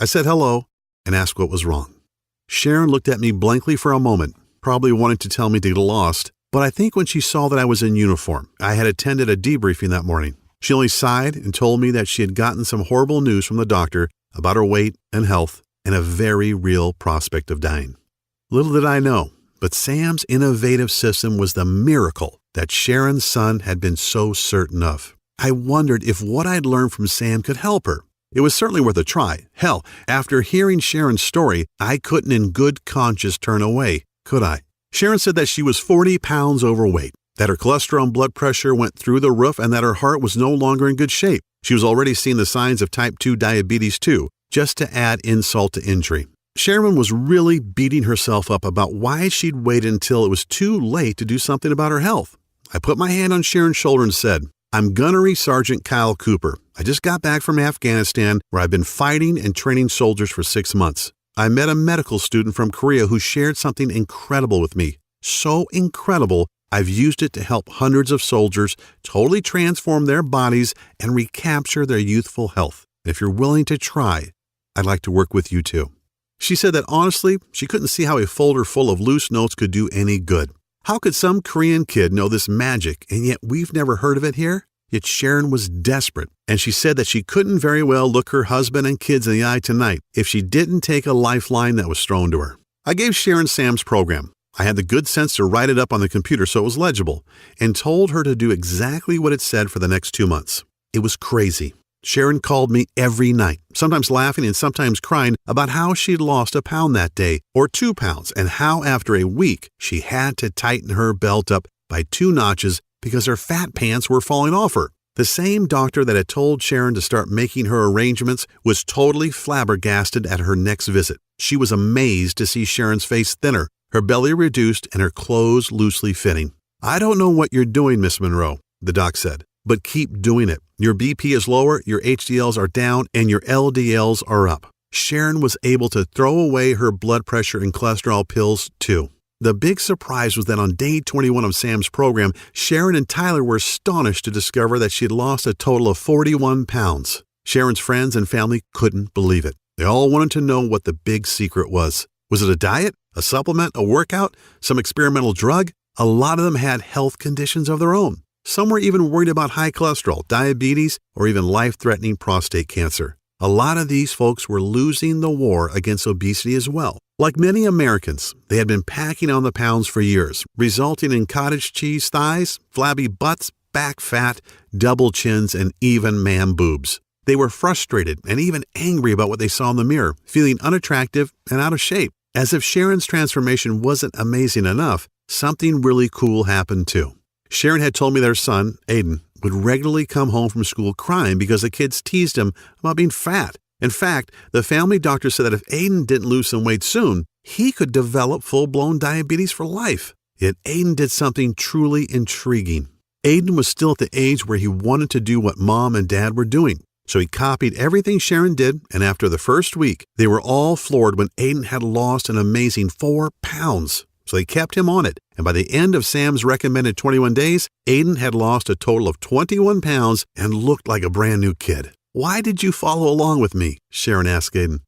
I said hello and asked what was wrong. Sharon looked at me blankly for a moment, probably wanting to tell me to get lost, but I think when she saw that I was in uniform, I had attended a debriefing that morning. She only sighed and told me that she had gotten some horrible news from the doctor about her weight and health and a very real prospect of dying. Little did I know, but Sam's innovative system was the miracle that Sharon's son had been so certain of. I wondered if what I'd learned from Sam could help her. It was certainly worth a try. Hell, after hearing Sharon's story, I couldn't in good conscience turn away, could I? Sharon said that she was 40 pounds overweight, that her cholesterol and blood pressure went through the roof, and that her heart was no longer in good shape. She was already seeing the signs of type 2 diabetes too, just to add insult to injury. Sharon was really beating herself up about why she'd waited until it was too late to do something about her health. I put my hand on Sharon's shoulder and said, "I'm Gunnery Sergeant Kyle Cooper. I just got back from Afghanistan, where I've been fighting and training soldiers for 6 months. I met a medical student from Korea who shared something incredible with me. So incredible, I've used it to help hundreds of soldiers totally transform their bodies and recapture their youthful health. If you're willing to try, I'd like to work with you too." She said that honestly, she couldn't see how a folder full of loose notes could do any good. How could some Korean kid know this magic, and yet we've never heard of it here? Yet Sharon was desperate, and she said that she couldn't very well look her husband and kids in the eye tonight if she didn't take a lifeline that was thrown to her. I gave Sharon Sam's program. I had the good sense to write it up on the computer so it was legible, and told her to do exactly what it said for the next 2 months. It was crazy. Sharon called me every night, sometimes laughing and sometimes crying about how she'd lost a pound that day, or 2 pounds, and how after a week she had to tighten her belt up by 2 notches because her fat pants were falling off her. The same doctor that had told Sharon to start making her arrangements was totally flabbergasted at her next visit. She was amazed to see Sharon's face thinner, her belly reduced, and her clothes loosely fitting. "I don't know what you're doing, Miss Monroe," the doc said, "but keep doing it. Your BP is lower, your HDLs are down, and your LDLs are up." Sharon was able to throw away her blood pressure and cholesterol pills too. The big surprise was that on day 21 of Sam's program, Sharon and Tyler were astonished to discover that she had lost a total of 41 pounds. Sharon's friends and family couldn't believe it. They all wanted to know what the big secret was. Was it a diet, a supplement, a workout, some experimental drug? A lot of them had health conditions of their own. Some were even worried about high cholesterol, diabetes, or even life-threatening prostate cancer. A lot of these folks were losing the war against obesity as well. Like many Americans, they had been packing on the pounds for years, resulting in cottage cheese thighs, flabby butts, back fat, double chins, and even man boobs. They were frustrated and even angry about what they saw in the mirror, feeling unattractive and out of shape. As if Sharon's transformation wasn't amazing enough, something really cool happened too. Sharon had told me their son, Aiden, would regularly come home from school crying because the kids teased him about being fat. In fact, the family doctor said that if Aiden didn't lose some weight soon, he could develop full-blown diabetes for life. Yet Aiden did something truly intriguing. Aiden was still at the age where he wanted to do what mom and dad were doing. So he copied everything Sharon did, and after the first week, they were all floored when Aiden had lost an amazing 4 pounds. So they kept him on it, and by the end of Sam's recommended 21 days, Aiden had lost a total of 21 pounds and looked like a brand new kid. "Why did you follow along with me?" Sharon asked Aiden.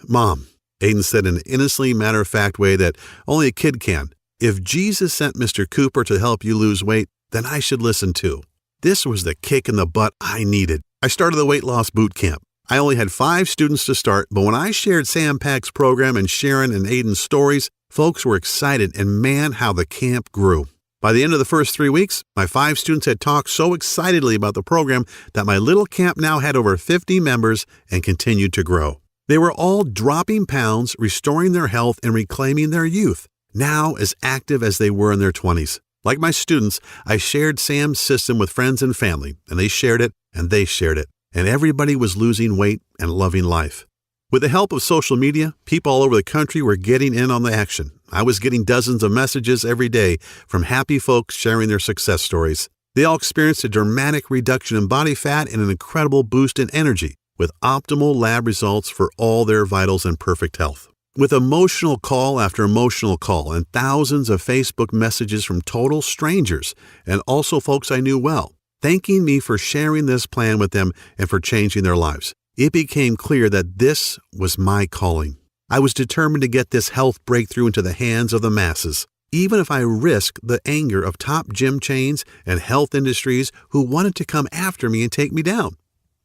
"Mom," Aiden said in an innocently matter-of-fact way that only a kid can, "if Jesus sent Mr. Cooper to help you lose weight, then I should listen too." This was the kick in the butt I needed. I started the weight loss boot camp. I only had 5 students to start, but when I shared Sam Pack's program and Sharon and Aiden's stories, folks were excited, and man, how the camp grew. By the end of the first 3 weeks, my 5 students had talked so excitedly about the program that my little camp now had over 50 members and continued to grow. They were all dropping pounds, restoring their health, and reclaiming their youth, now as active as they were in their 20s. Like my students, I shared Sam's system with friends and family, and they shared it, and they shared it, and everybody was losing weight and loving life. With the help of social media, people all over the country were getting in on the action. I was getting dozens of messages every day from happy folks sharing their success stories. They all experienced a dramatic reduction in body fat and an incredible boost in energy, with optimal lab results for all their vitals and perfect health. With emotional call after emotional call and thousands of Facebook messages from total strangers and also folks I knew well, thanking me for sharing this plan with them and for changing their lives, it became clear that this was my calling. I was determined to get this health breakthrough into the hands of the masses, even if I risked the anger of top gym chains and health industries who wanted to come after me and take me down.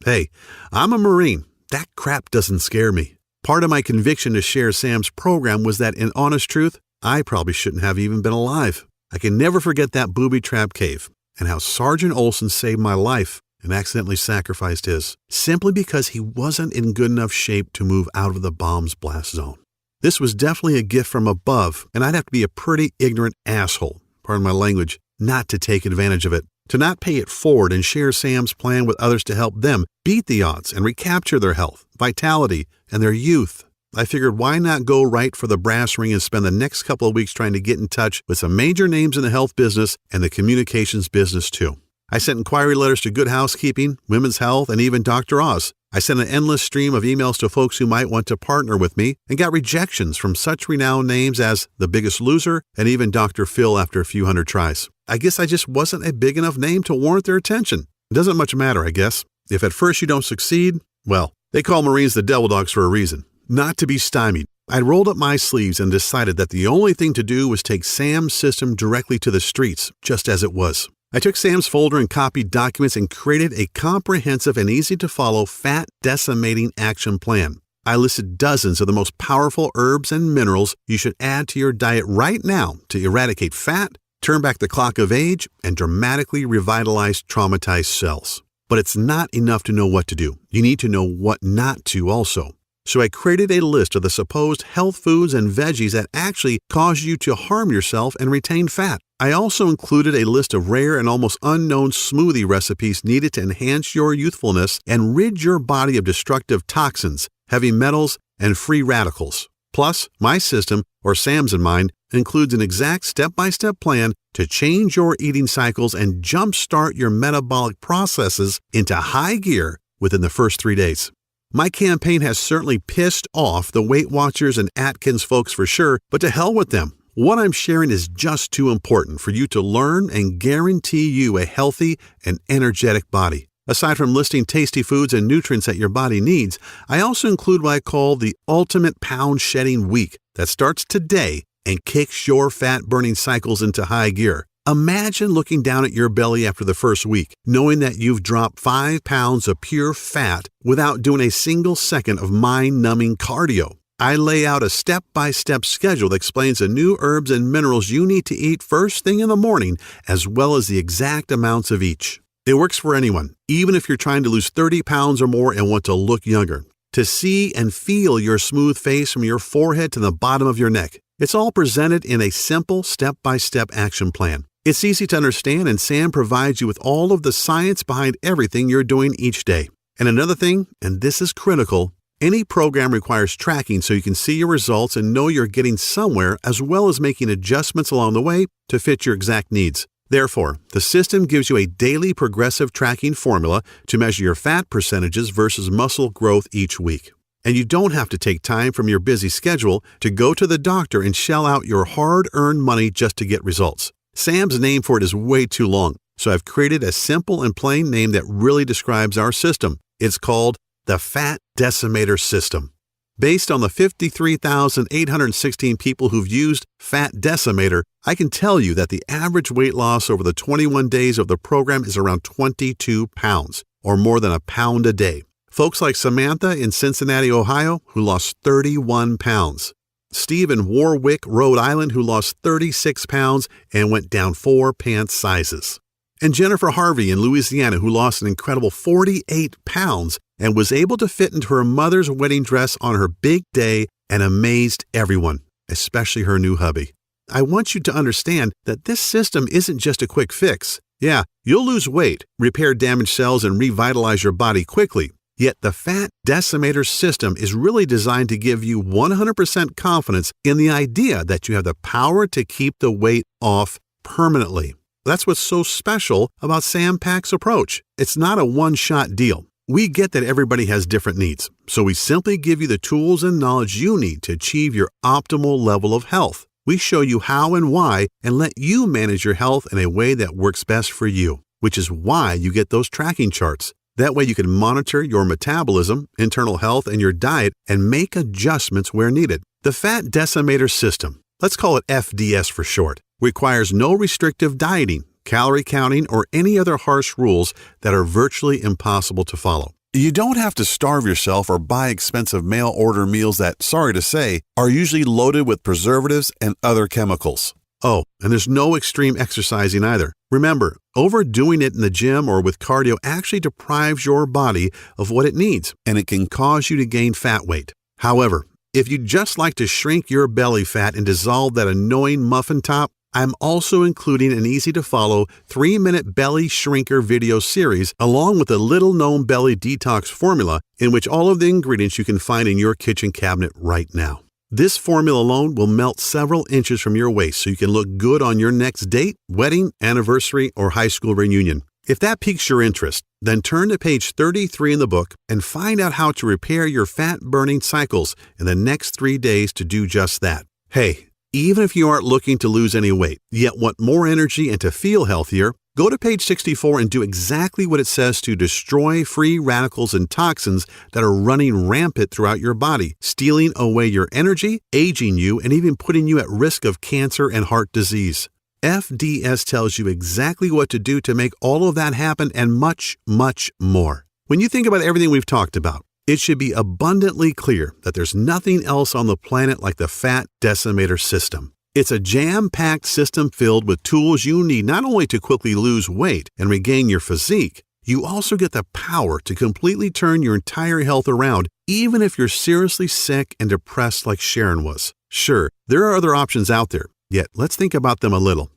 Hey, I'm a Marine. That crap doesn't scare me. Part of my conviction to share Sam's program was that, in honest truth, I probably shouldn't have even been alive. I can never forget that booby trap cave and how Sergeant Olson saved my life and accidentally sacrificed his, simply because he wasn't in good enough shape to move out of the bomb's blast zone. This was definitely a gift from above, and I'd have to be a pretty ignorant asshole, pardon my language, not to take advantage of it, to not pay it forward and share Sam's plan with others to help them beat the odds and recapture their health, vitality, and their youth. I figured, why not go right for the brass ring and spend the next couple of weeks trying to get in touch with some major names in the health business and the communications business too. I sent inquiry letters to Good Housekeeping, Women's Health, and even Dr. Oz. I sent an endless stream of emails to folks who might want to partner with me and got rejections from such renowned names as The Biggest Loser and even Dr. Phil after a few hundred tries. I guess I just wasn't a big enough name to warrant their attention. It doesn't much matter, I guess. If at first you don't succeed, well, they call Marines the devil dogs for a reason. Not to be stymied, I rolled up my sleeves and decided that the only thing to do was take Sam's system directly to the streets, just as it was. I took Sam's folder and copied documents and created a comprehensive and easy-to-follow fat decimating action plan. I listed dozens of the most powerful herbs and minerals you should add to your diet right now to eradicate fat, turn back the clock of age, and dramatically revitalize traumatized cells. But it's not enough to know what to do. You need to know what not to also. So I created a list of the supposed health foods and veggies that actually cause you to harm yourself and retain fat. I also included a list of rare and almost unknown smoothie recipes needed to enhance your youthfulness and rid your body of destructive toxins, heavy metals, and free radicals. Plus, my system, or Sam's in mine, includes an exact step-by-step plan to change your eating cycles and jumpstart your metabolic processes into high gear within the first 3 days. My campaign has certainly pissed off the Weight Watchers and Atkins folks for sure, but to hell with them. What I'm sharing is just too important for you to learn and guarantee you a healthy and energetic body. Aside from listing tasty foods and nutrients that your body needs, I also include what I call the Ultimate Pound Shedding Week that starts today and kicks your fat-burning cycles into high gear. Imagine looking down at your belly after the first week, knowing that you've dropped 5 pounds of pure fat without doing a single second of mind-numbing cardio. I lay out a step-by-step schedule that explains the new herbs and minerals you need to eat first thing in the morning, as well as the exact amounts of each. It works for anyone, even if you're trying to lose 30 pounds or more and want to look younger. To see and feel your smooth face from your forehead to the bottom of your neck. It's all presented in a simple step-by-step action plan. It's easy to understand, and Sam provides you with all of the science behind everything you're doing each day. And another thing, and this is critical, any program requires tracking so you can see your results and know you're getting somewhere, as well as making adjustments along the way to fit your exact needs. Therefore, the system gives you a daily progressive tracking formula to measure your fat percentages versus muscle growth each week. And you don't have to take time from your busy schedule to go to the doctor and shell out your hard-earned money just to get results. Sam's name for it is way too long, so I've created a simple and plain name that really describes our system. It's called the Fat Decimator System. Based on the 53,816 people who've used Fat Decimator, I can tell you that the average weight loss over the 21 days of the program is around 22 pounds, or more than a pound a day. Folks like Samantha in Cincinnati, Ohio, who lost 31 pounds. Steve in Warwick, Rhode Island, who lost 36 pounds and went down 4 pants sizes. And Jennifer Harvey in Louisiana, who lost an incredible 48 pounds and was able to fit into her mother's wedding dress on her big day and amazed everyone, especially her new hubby. I want you to understand that this system isn't just a quick fix. Yeah, you'll lose weight, repair damaged cells, and revitalize your body quickly. Yet the Fat Decimator System is really designed to give you 100% confidence in the idea that you have the power to keep the weight off permanently. That's what's so special about Sam Pak's approach. It's not a one-shot deal. We get that everybody has different needs, so we simply give you the tools and knowledge you need to achieve your optimal level of health. We show you how and why and let you manage your health in a way that works best for you, which is why you get those tracking charts. That way you can monitor your metabolism, internal health, and your diet and make adjustments where needed. The Fat Decimator System, let's call it FDS for short, requires no restrictive dieting, calorie counting, or any other harsh rules that are virtually impossible to follow. You don't have to starve yourself or buy expensive mail-order meals that, sorry to say, are usually loaded with preservatives and other chemicals. Oh, and there's no extreme exercising either. Remember, overdoing it in the gym or with cardio actually deprives your body of what it needs, and it can cause you to gain fat weight. However, if you'd just like to shrink your belly fat and dissolve that annoying muffin top, I'm also including an easy-to-follow 3-minute belly shrinker video series along with a little-known belly detox formula in which all of the ingredients you can find in your kitchen cabinet right now. This formula alone will melt several inches from your waist so you can look good on your next date, wedding, anniversary, or high school reunion. If that piques your interest, then turn to page 33 in the book and find out how to repair your fat-burning cycles in the next 3 days to do just that. Hey, even if you aren't looking to lose any weight, yet want more energy and to feel healthier, go to page 64 and do exactly what it says to destroy free radicals and toxins that are running rampant throughout your body, stealing away your energy, aging you, and even putting you at risk of cancer and heart disease. FDS tells you exactly what to do to make all of that happen and much, much more. When you think about everything we've talked about, it should be abundantly clear that there's nothing else on the planet like the Fat Decimator System. It's a jam-packed system filled with tools you need not only to quickly lose weight and regain your physique, you also get the power to completely turn your entire health around, even if you're seriously sick and depressed like Sharon was. Sure, there are other options out there, yet let's think about them a little.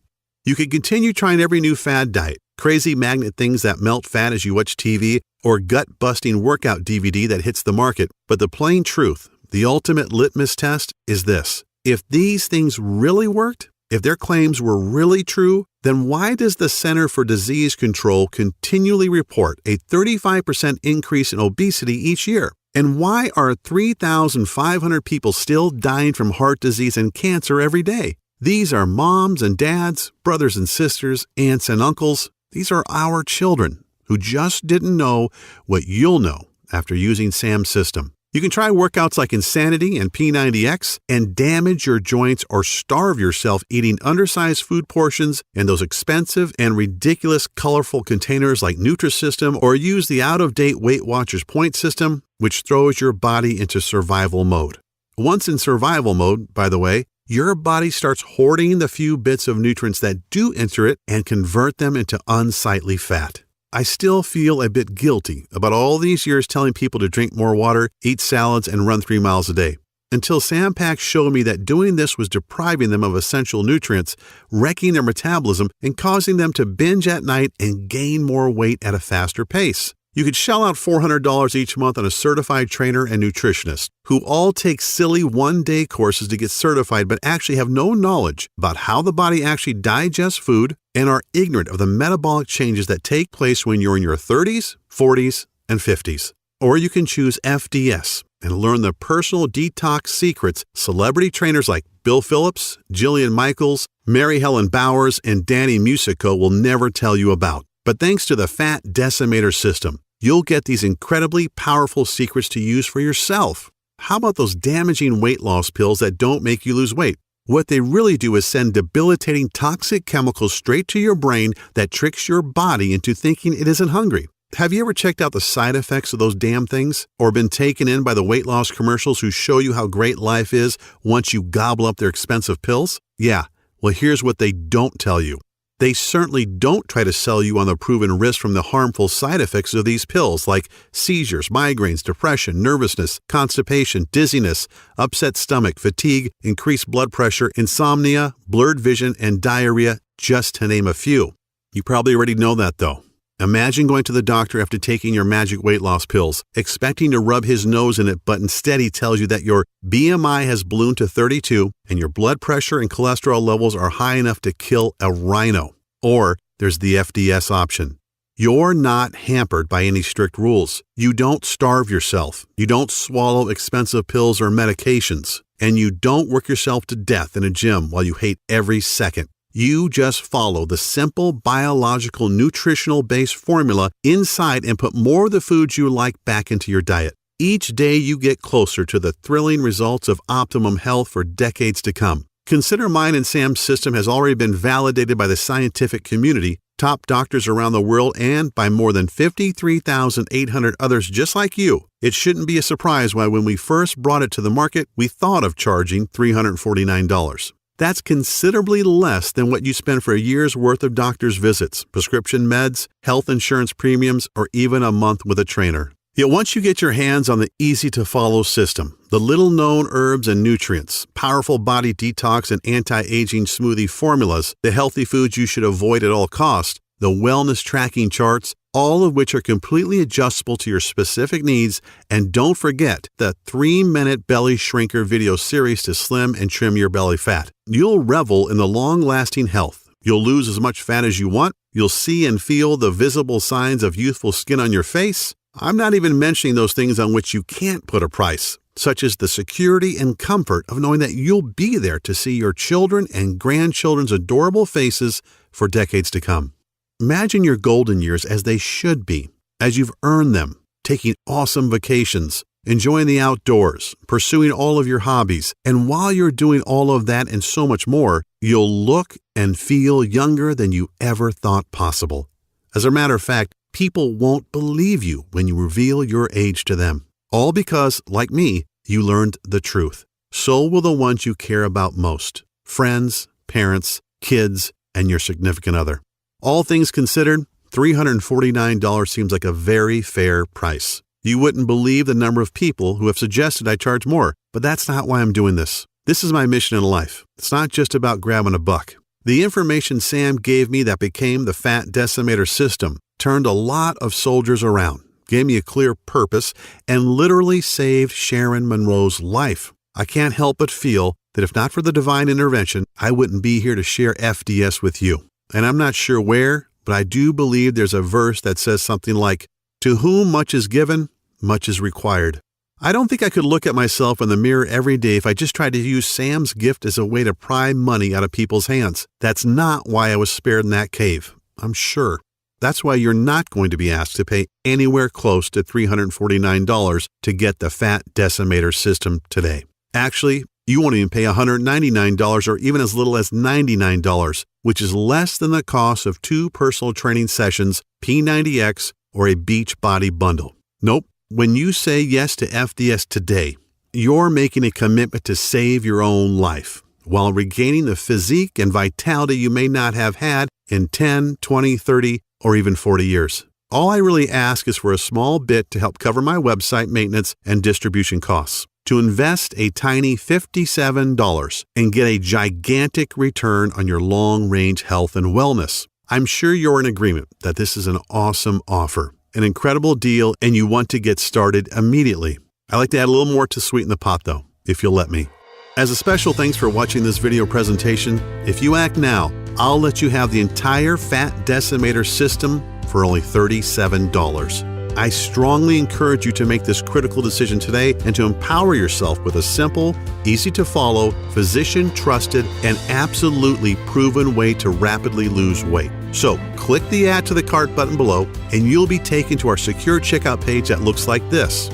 You could continue trying every new fad diet, crazy magnet things that melt fat as you watch TV, or gut-busting workout DVD that hits the market, but the plain truth, the ultimate litmus test, is this. If these things really worked, if their claims were really true, then why does the Center for Disease Control continually report a 35% increase in obesity each year? And why are 3,500 people still dying from heart disease and cancer every day? These are moms and dads, brothers and sisters, aunts and uncles. These are our children who just didn't know what you'll know after using Sam's system. You can try workouts like Insanity and P90X and damage your joints or starve yourself eating undersized food portions in those expensive and ridiculous colorful containers like Nutrisystem, or use the out-of-date Weight Watchers point system, which throws your body into survival mode. Once in survival mode, by the way, your body starts hoarding the few bits of nutrients that do enter it and convert them into unsightly fat. I still feel a bit guilty about all these years telling people to drink more water, eat salads, and run 3 miles a day, until Sam Pack showed me that doing this was depriving them of essential nutrients, wrecking their metabolism, and causing them to binge at night and gain more weight at a faster pace. You could shell out $400 each month on a certified trainer and nutritionist who all take silly one-day courses to get certified but actually have no knowledge about how the body actually digests food and are ignorant of the metabolic changes that take place when you're in your 30s, 40s, and 50s. Or you can choose FDS and learn the personal detox secrets celebrity trainers like Bill Phillips, Jillian Michaels, Mary Helen Bowers, and Danny Musico will never tell you about. But thanks to the Fat Decimator System, you'll get these incredibly powerful secrets to use for yourself. How about those damaging weight loss pills that don't make you lose weight? What they really do is send debilitating toxic chemicals straight to your brain that tricks your body into thinking it isn't hungry. Have you ever checked out the side effects of those damn things? Or been taken in by the weight loss commercials who show you how great life is once you gobble up their expensive pills? Yeah, well, here's what they don't tell you. They certainly don't try to sell you on the proven risk from the harmful side effects of these pills like seizures, migraines, depression, nervousness, constipation, dizziness, upset stomach, fatigue, increased blood pressure, insomnia, blurred vision, and diarrhea, just to name a few. You probably already know that though. Imagine going to the doctor after taking your magic weight loss pills, expecting to rub his nose in it, but instead he tells you that your BMI has ballooned to 32 and your blood pressure and cholesterol levels are high enough to kill a rhino. Or there's the FDS option. You're not hampered by any strict rules. You don't starve yourself. You don't swallow expensive pills or medications. And you don't work yourself to death in a gym while you hate every second. You just follow the simple biological nutritional-based formula inside and put more of the foods you like back into your diet. Each day you get closer to the thrilling results of optimum health for decades to come. Consider mine and Sam's system has already been validated by the scientific community, top doctors around the world, and by more than 53,800 others just like you. It shouldn't be a surprise why when we first brought it to the market, we thought of charging $349. That's considerably less than what you spend for a year's worth of doctor's visits, prescription meds, health insurance premiums, or even a month with a trainer. Yet once you get your hands on the easy-to-follow system, the little-known herbs and nutrients, powerful body detox and anti-aging smoothie formulas, the healthy foods you should avoid at all costs, the wellness tracking charts, all of which are completely adjustable to your specific needs, and don't forget the 3-minute belly shrinker video series to slim and trim your belly fat. You'll revel in the long-lasting health. You'll lose as much fat as you want. You'll see and feel the visible signs of youthful skin on your face. I'm not even mentioning those things on which you can't put a price, such as the security and comfort of knowing that you'll be there to see your children and grandchildren's adorable faces for decades to come. Imagine your golden years as they should be, as you've earned them, taking awesome vacations, enjoying the outdoors, pursuing all of your hobbies, and while you're doing all of that and so much more, you'll look and feel younger than you ever thought possible. As a matter of fact, people won't believe you when you reveal your age to them. All because, like me, you learned the truth. So will the ones you care about most. Friends, parents, kids, and your significant other. All things considered, $349 seems like a very fair price. You wouldn't believe the number of people who have suggested I charge more, but that's not why I'm doing this. This is my mission in life. It's not just about grabbing a buck. The information Sam gave me that became the Fat Decimator System turned a lot of soldiers around, gave me a clear purpose, and literally saved Sharon Monroe's life. I can't help but feel that if not for the divine intervention, I wouldn't be here to share FDS with you. And I'm not sure where, but I do believe there's a verse that says something like, "To whom much is given, much is required." I don't think I could look at myself in the mirror every day if I just tried to use Sam's gift as a way to pry money out of people's hands. That's not why I was spared in that cave, I'm sure. That's why you're not going to be asked to pay anywhere close to $349 to get the Fat Decimator System today. Actually, you won't even pay $199 or even as little as $99, which is less than the cost of 2 personal training sessions, P90X, or a Beachbody bundle. Nope. When you say yes to FDS today, you're making a commitment to save your own life while regaining the physique and vitality you may not have had in 10, 20, 30, or even 40 years. All I really ask is for a small bit to help cover my website maintenance and distribution costs, to invest a tiny $57 and get a gigantic return on your long-range health and wellness. I'm sure you're in agreement that this is an awesome offer, an incredible deal, and you want to get started immediately. I'd like to add a little more to sweeten the pot, though, if you'll let me. As a special thanks for watching this video presentation, if you act now, I'll let you have the entire Fat Decimator System for only $37. I strongly encourage you to make this critical decision today and to empower yourself with a simple, easy-to-follow, physician-trusted, and absolutely proven way to rapidly lose weight. So, click the Add to the Cart button below, and you'll be taken to our secure checkout page that looks like this.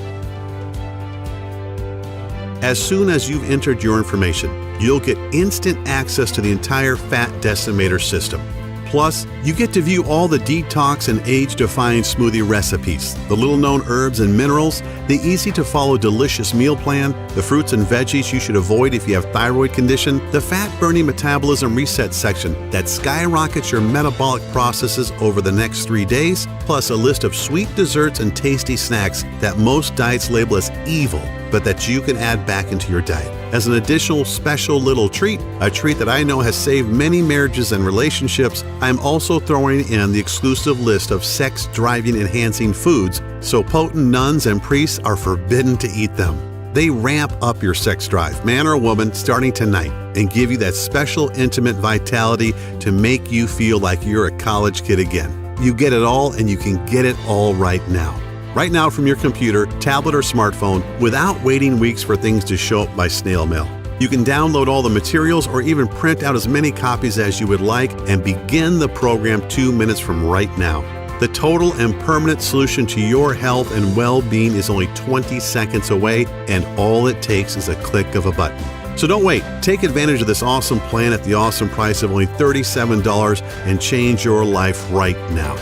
As soon as you've entered your information, you'll get instant access to the entire Fat Decimator System. Plus, you get to view all the detox and age-defying smoothie recipes, the little-known herbs and minerals, the easy-to-follow delicious meal plan, the fruits and veggies you should avoid if you have thyroid condition, the fat-burning metabolism reset section that skyrockets your metabolic processes over the next 3 days, plus a list of sweet desserts and tasty snacks that most diets label as evil, but that you can add back into your diet. As an additional special little treat, a treat that I know has saved many marriages and relationships, I'm also throwing in the exclusive list of sex-driving enhancing foods, so potent nuns and priests are forbidden to eat them. They ramp up your sex drive, man or woman, starting tonight, and give you that special intimate vitality to make you feel like you're a college kid again. You get it all, and you can get it all right now. Right now from your computer, tablet, or smartphone without waiting weeks for things to show up by snail mail. You can download all the materials or even print out as many copies as you would like and begin the program 2 minutes from right now. The total and permanent solution to your health and well-being is only 20 seconds away, and all it takes is a click of a button. So don't wait. Take advantage of this awesome plan at the awesome price of only $37 and change your life right now.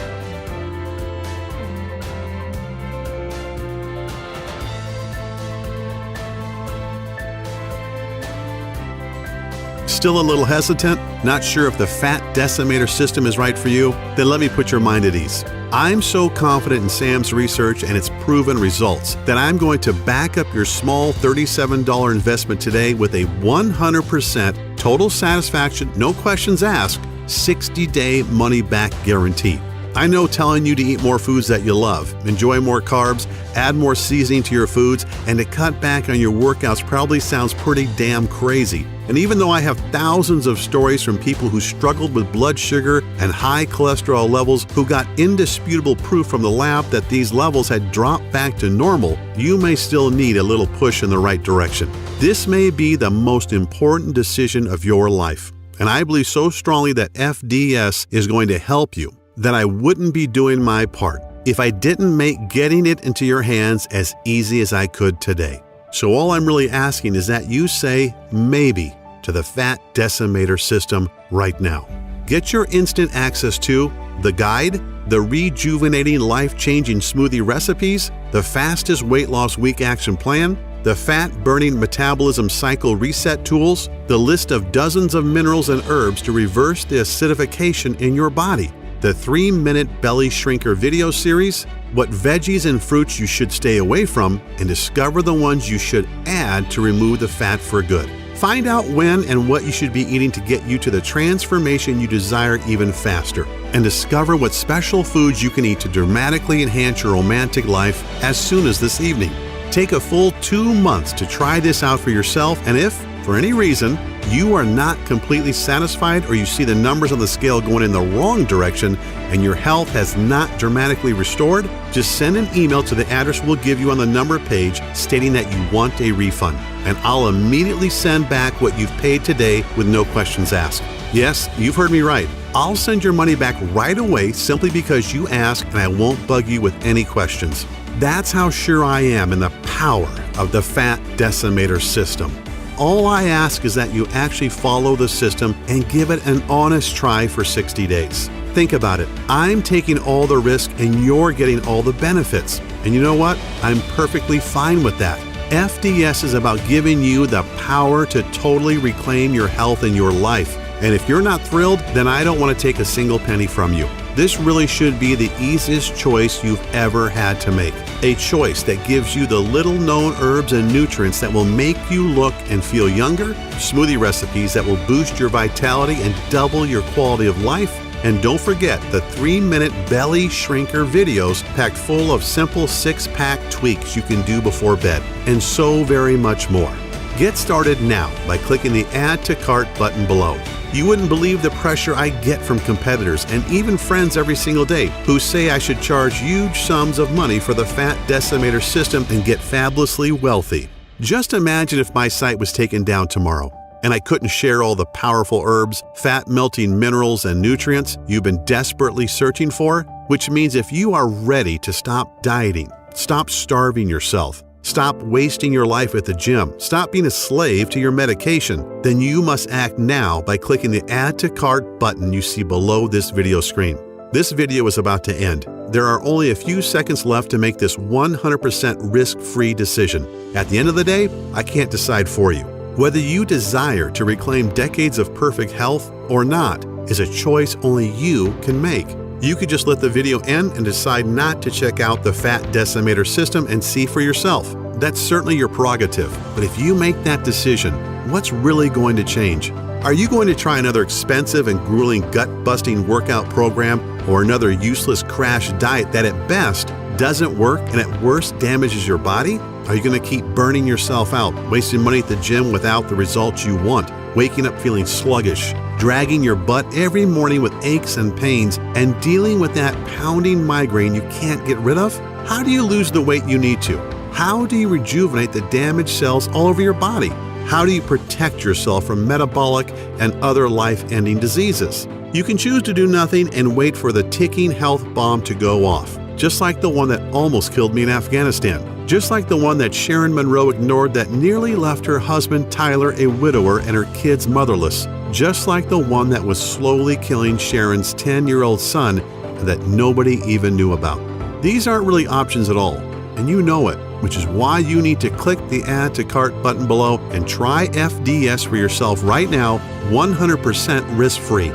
Still a little hesitant? Not sure if the Fat Decimator System is right for you? Then let me put your mind at ease. I'm so confident in Sam's research and its proven results that I'm going to back up your small $37 investment today with a 100% total satisfaction, no questions asked, 60-day money-back guarantee. I know telling you to eat more foods that you love, enjoy more carbs, add more seasoning to your foods, and to cut back on your workouts probably sounds pretty damn crazy. And even though I have thousands of stories from people who struggled with blood sugar and high cholesterol levels who got indisputable proof from the lab that these levels had dropped back to normal, you may still need a little push in the right direction. This may be the most important decision of your life, and I believe so strongly that FDS is going to help you that I wouldn't be doing my part if I didn't make getting it into your hands as easy as I could today. So all I'm really asking is that you say maybe to the Fat Decimator System right now. Get your instant access to the guide, the rejuvenating life-changing smoothie recipes, the fastest weight loss week action plan, the fat-burning metabolism cycle reset tools, the list of dozens of minerals and herbs to reverse the acidification in your body, the 3-minute belly shrinker video series, what veggies and fruits you should stay away from, and discover the ones you should add to remove the fat for good. Find out when and what you should be eating to get you to the transformation you desire even faster. And discover what special foods you can eat to dramatically enhance your romantic life as soon as this evening. Take a full 2 months to try this out for yourself, and if, for any reason you are not completely satisfied or you see the numbers on the scale going in the wrong direction and your health has not dramatically restored, just send an email to the address we'll give you on the number page stating that you want a refund, and I'll immediately send back what you've paid today with no questions asked. Yes, you've heard me right. I'll send your money back right away simply because you asked, and I won't bug you with any questions. That's how sure I am in the power of the Fat Decimator System. All I ask is that you actually follow the system and give it an honest try for 60 days. Think about it. I'm taking all the risk and you're getting all the benefits. And you know what? I'm perfectly fine with that. FDS is about giving you the power to totally reclaim your health and your life. And if you're not thrilled, then I don't want to take a single penny from you. This really should be the easiest choice you've ever had to make. A choice that gives you the little-known herbs and nutrients that will make you look and feel younger, smoothie recipes that will boost your vitality and double your quality of life, and don't forget the 3-minute belly shrinker videos packed full of simple 6-pack tweaks you can do before bed, and so very much more. Get started now by clicking the Add to Cart button below. You wouldn't believe the pressure I get from competitors and even friends every single day who say I should charge huge sums of money for the Fat Decimator System and get fabulously wealthy. Just imagine if my site was taken down tomorrow and I couldn't share all the powerful herbs, fat-melting minerals, and nutrients you've been desperately searching for, which means if you are ready to stop dieting, stop starving yourself, stop wasting your life at the gym, stop being a slave to your medication, then you must act now by clicking the Add to Cart button you see below this video screen. This video is about to end. There are only a few seconds left to make this 100% risk-free decision. At the end of the day, I can't decide for you. Whether you desire to reclaim decades of perfect health or not is a choice only you can make. You could just let the video end and decide not to check out the Fat Decimator System and see for yourself. That's certainly your prerogative, but if you make that decision, what's really going to change? Are you going to try another expensive and grueling gut-busting workout program or another useless crash diet that at best doesn't work and at worst damages your body? Are you going to keep burning yourself out, wasting money at the gym without the results you want, waking up feeling sluggish, dragging your butt every morning with aches and pains, and dealing with that pounding migraine you can't get rid of? How do you lose the weight you need to? How do you rejuvenate the damaged cells all over your body? How do you protect yourself from metabolic and other life-ending diseases? You can choose to do nothing and wait for the ticking health bomb to go off, just like the one that almost killed me in Afghanistan. Just like the one that Sharon Monroe ignored that nearly left her husband Tyler a widower and her kids motherless. Just like the one that was slowly killing Sharon's 10-year-old son and that nobody even knew about. These aren't really options at all, and you know it, which is why you need to click the Add to Cart button below and try FDS for yourself right now, 100% risk-free.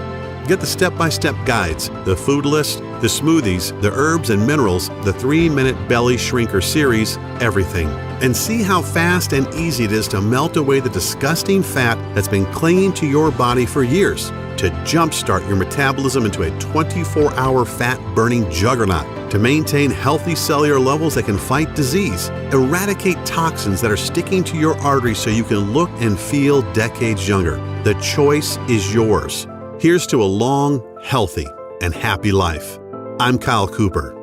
Get the step-by-step guides, the food list, the smoothies, the herbs and minerals, the 3-minute belly shrinker series, everything. And see how fast and easy it is to melt away the disgusting fat that's been clinging to your body for years, to jumpstart your metabolism into a 24-hour fat-burning juggernaut, to maintain healthy cellular levels that can fight disease, eradicate toxins that are sticking to your arteries so you can look and feel decades younger. The choice is yours. Here's to a long, healthy, and happy life. I'm Kyle Cooper.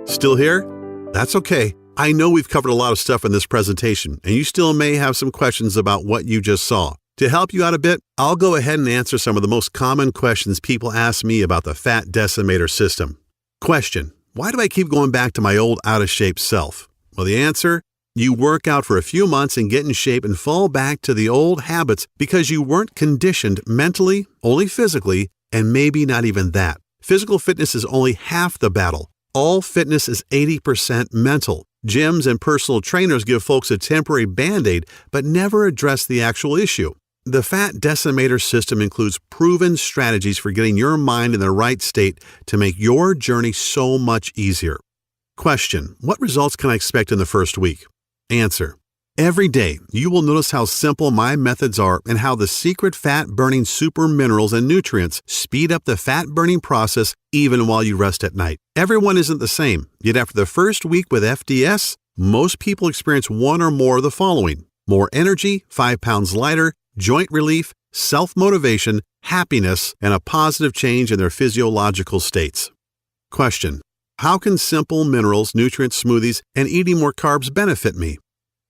Still here? That's okay. I know we've covered a lot of stuff in this presentation, and you still may have some questions about what you just saw. To help you out a bit, I'll go ahead and answer some of the most common questions people ask me about the Fat Decimator System. Question: why do I keep going back to my old out-of-shape self? Well, the answer: you work out for a few months and get in shape and fall back to the old habits because you weren't conditioned mentally, only physically, and maybe not even that. Physical fitness is only half the battle. All fitness is 80% mental. Gyms and personal trainers give folks a temporary Band-Aid, but never address the actual issue. The Fat Decimator System includes proven strategies for getting your mind in the right state to make your journey so much easier. Question: what results can I expect in the first week? Answer: Every day, you will notice how simple my methods are and how the secret fat-burning super minerals and nutrients speed up the fat-burning process even while you rest at night. Everyone isn't the same, yet after the first week with FDS, most people experience one or more of the following: more energy, 5 pounds lighter, joint relief, self-motivation, happiness, and a positive change in their physiological states. Question: how can simple minerals, nutrient smoothies, and eating more carbs benefit me?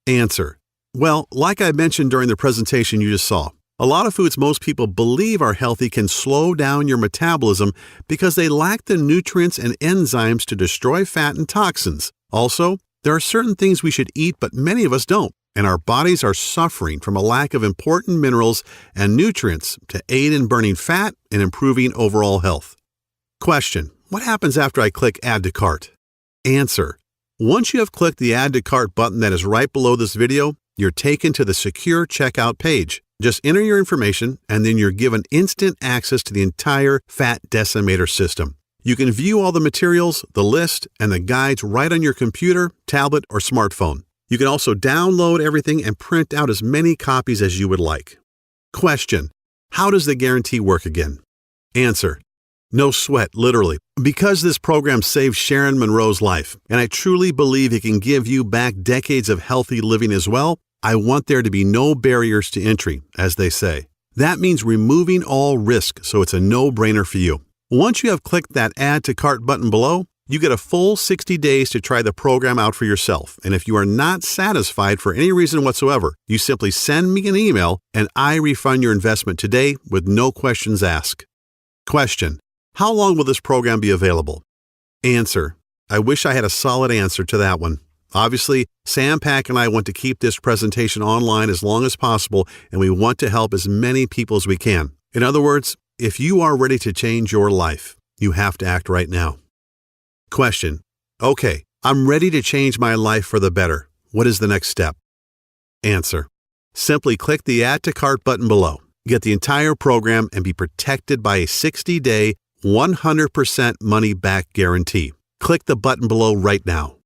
Answer: well, like I mentioned during the presentation you just saw, a lot of foods most people believe are healthy can slow down your metabolism because they lack the nutrients and enzymes to destroy fat and toxins. Also, there are certain things we should eat but many of us don't, and our bodies are suffering from a lack of important minerals and nutrients to aid in burning fat and improving overall health. Question: what happens after I click Add to Cart? Answer: once you have clicked the Add to Cart button that is right below this video, you're taken to the secure checkout page. Just enter your information, and then you're given instant access to the entire Fat Decimator System. You can view all the materials, the list, and the guides right on your computer, tablet, or smartphone. You can also download everything and print out as many copies as you would like. Question: how does the guarantee work again? Answer: no sweat, literally. Because this program saved Sharon Monroe's life, and I truly believe it can give you back decades of healthy living as well, I want there to be no barriers to entry, as they say. That means removing all risk, so it's a no-brainer for you. Once you have clicked that Add to Cart button below, you get a full 60 days to try the program out for yourself, and if you are not satisfied for any reason whatsoever, you simply send me an email and I refund your investment today with no questions asked. Question: how long will this program be available? Answer: I wish I had a solid answer to that one. Obviously, Sam Pack and I want to keep this presentation online as long as possible, and we want to help as many people as we can. In other words, if you are ready to change your life, you have to act right now. Question: okay, I'm ready to change my life for the better. What is the next step? Answer: simply click the Add to Cart button below. Get the entire program and be protected by a 60-day, 100% money-back guarantee. Click the button below right now.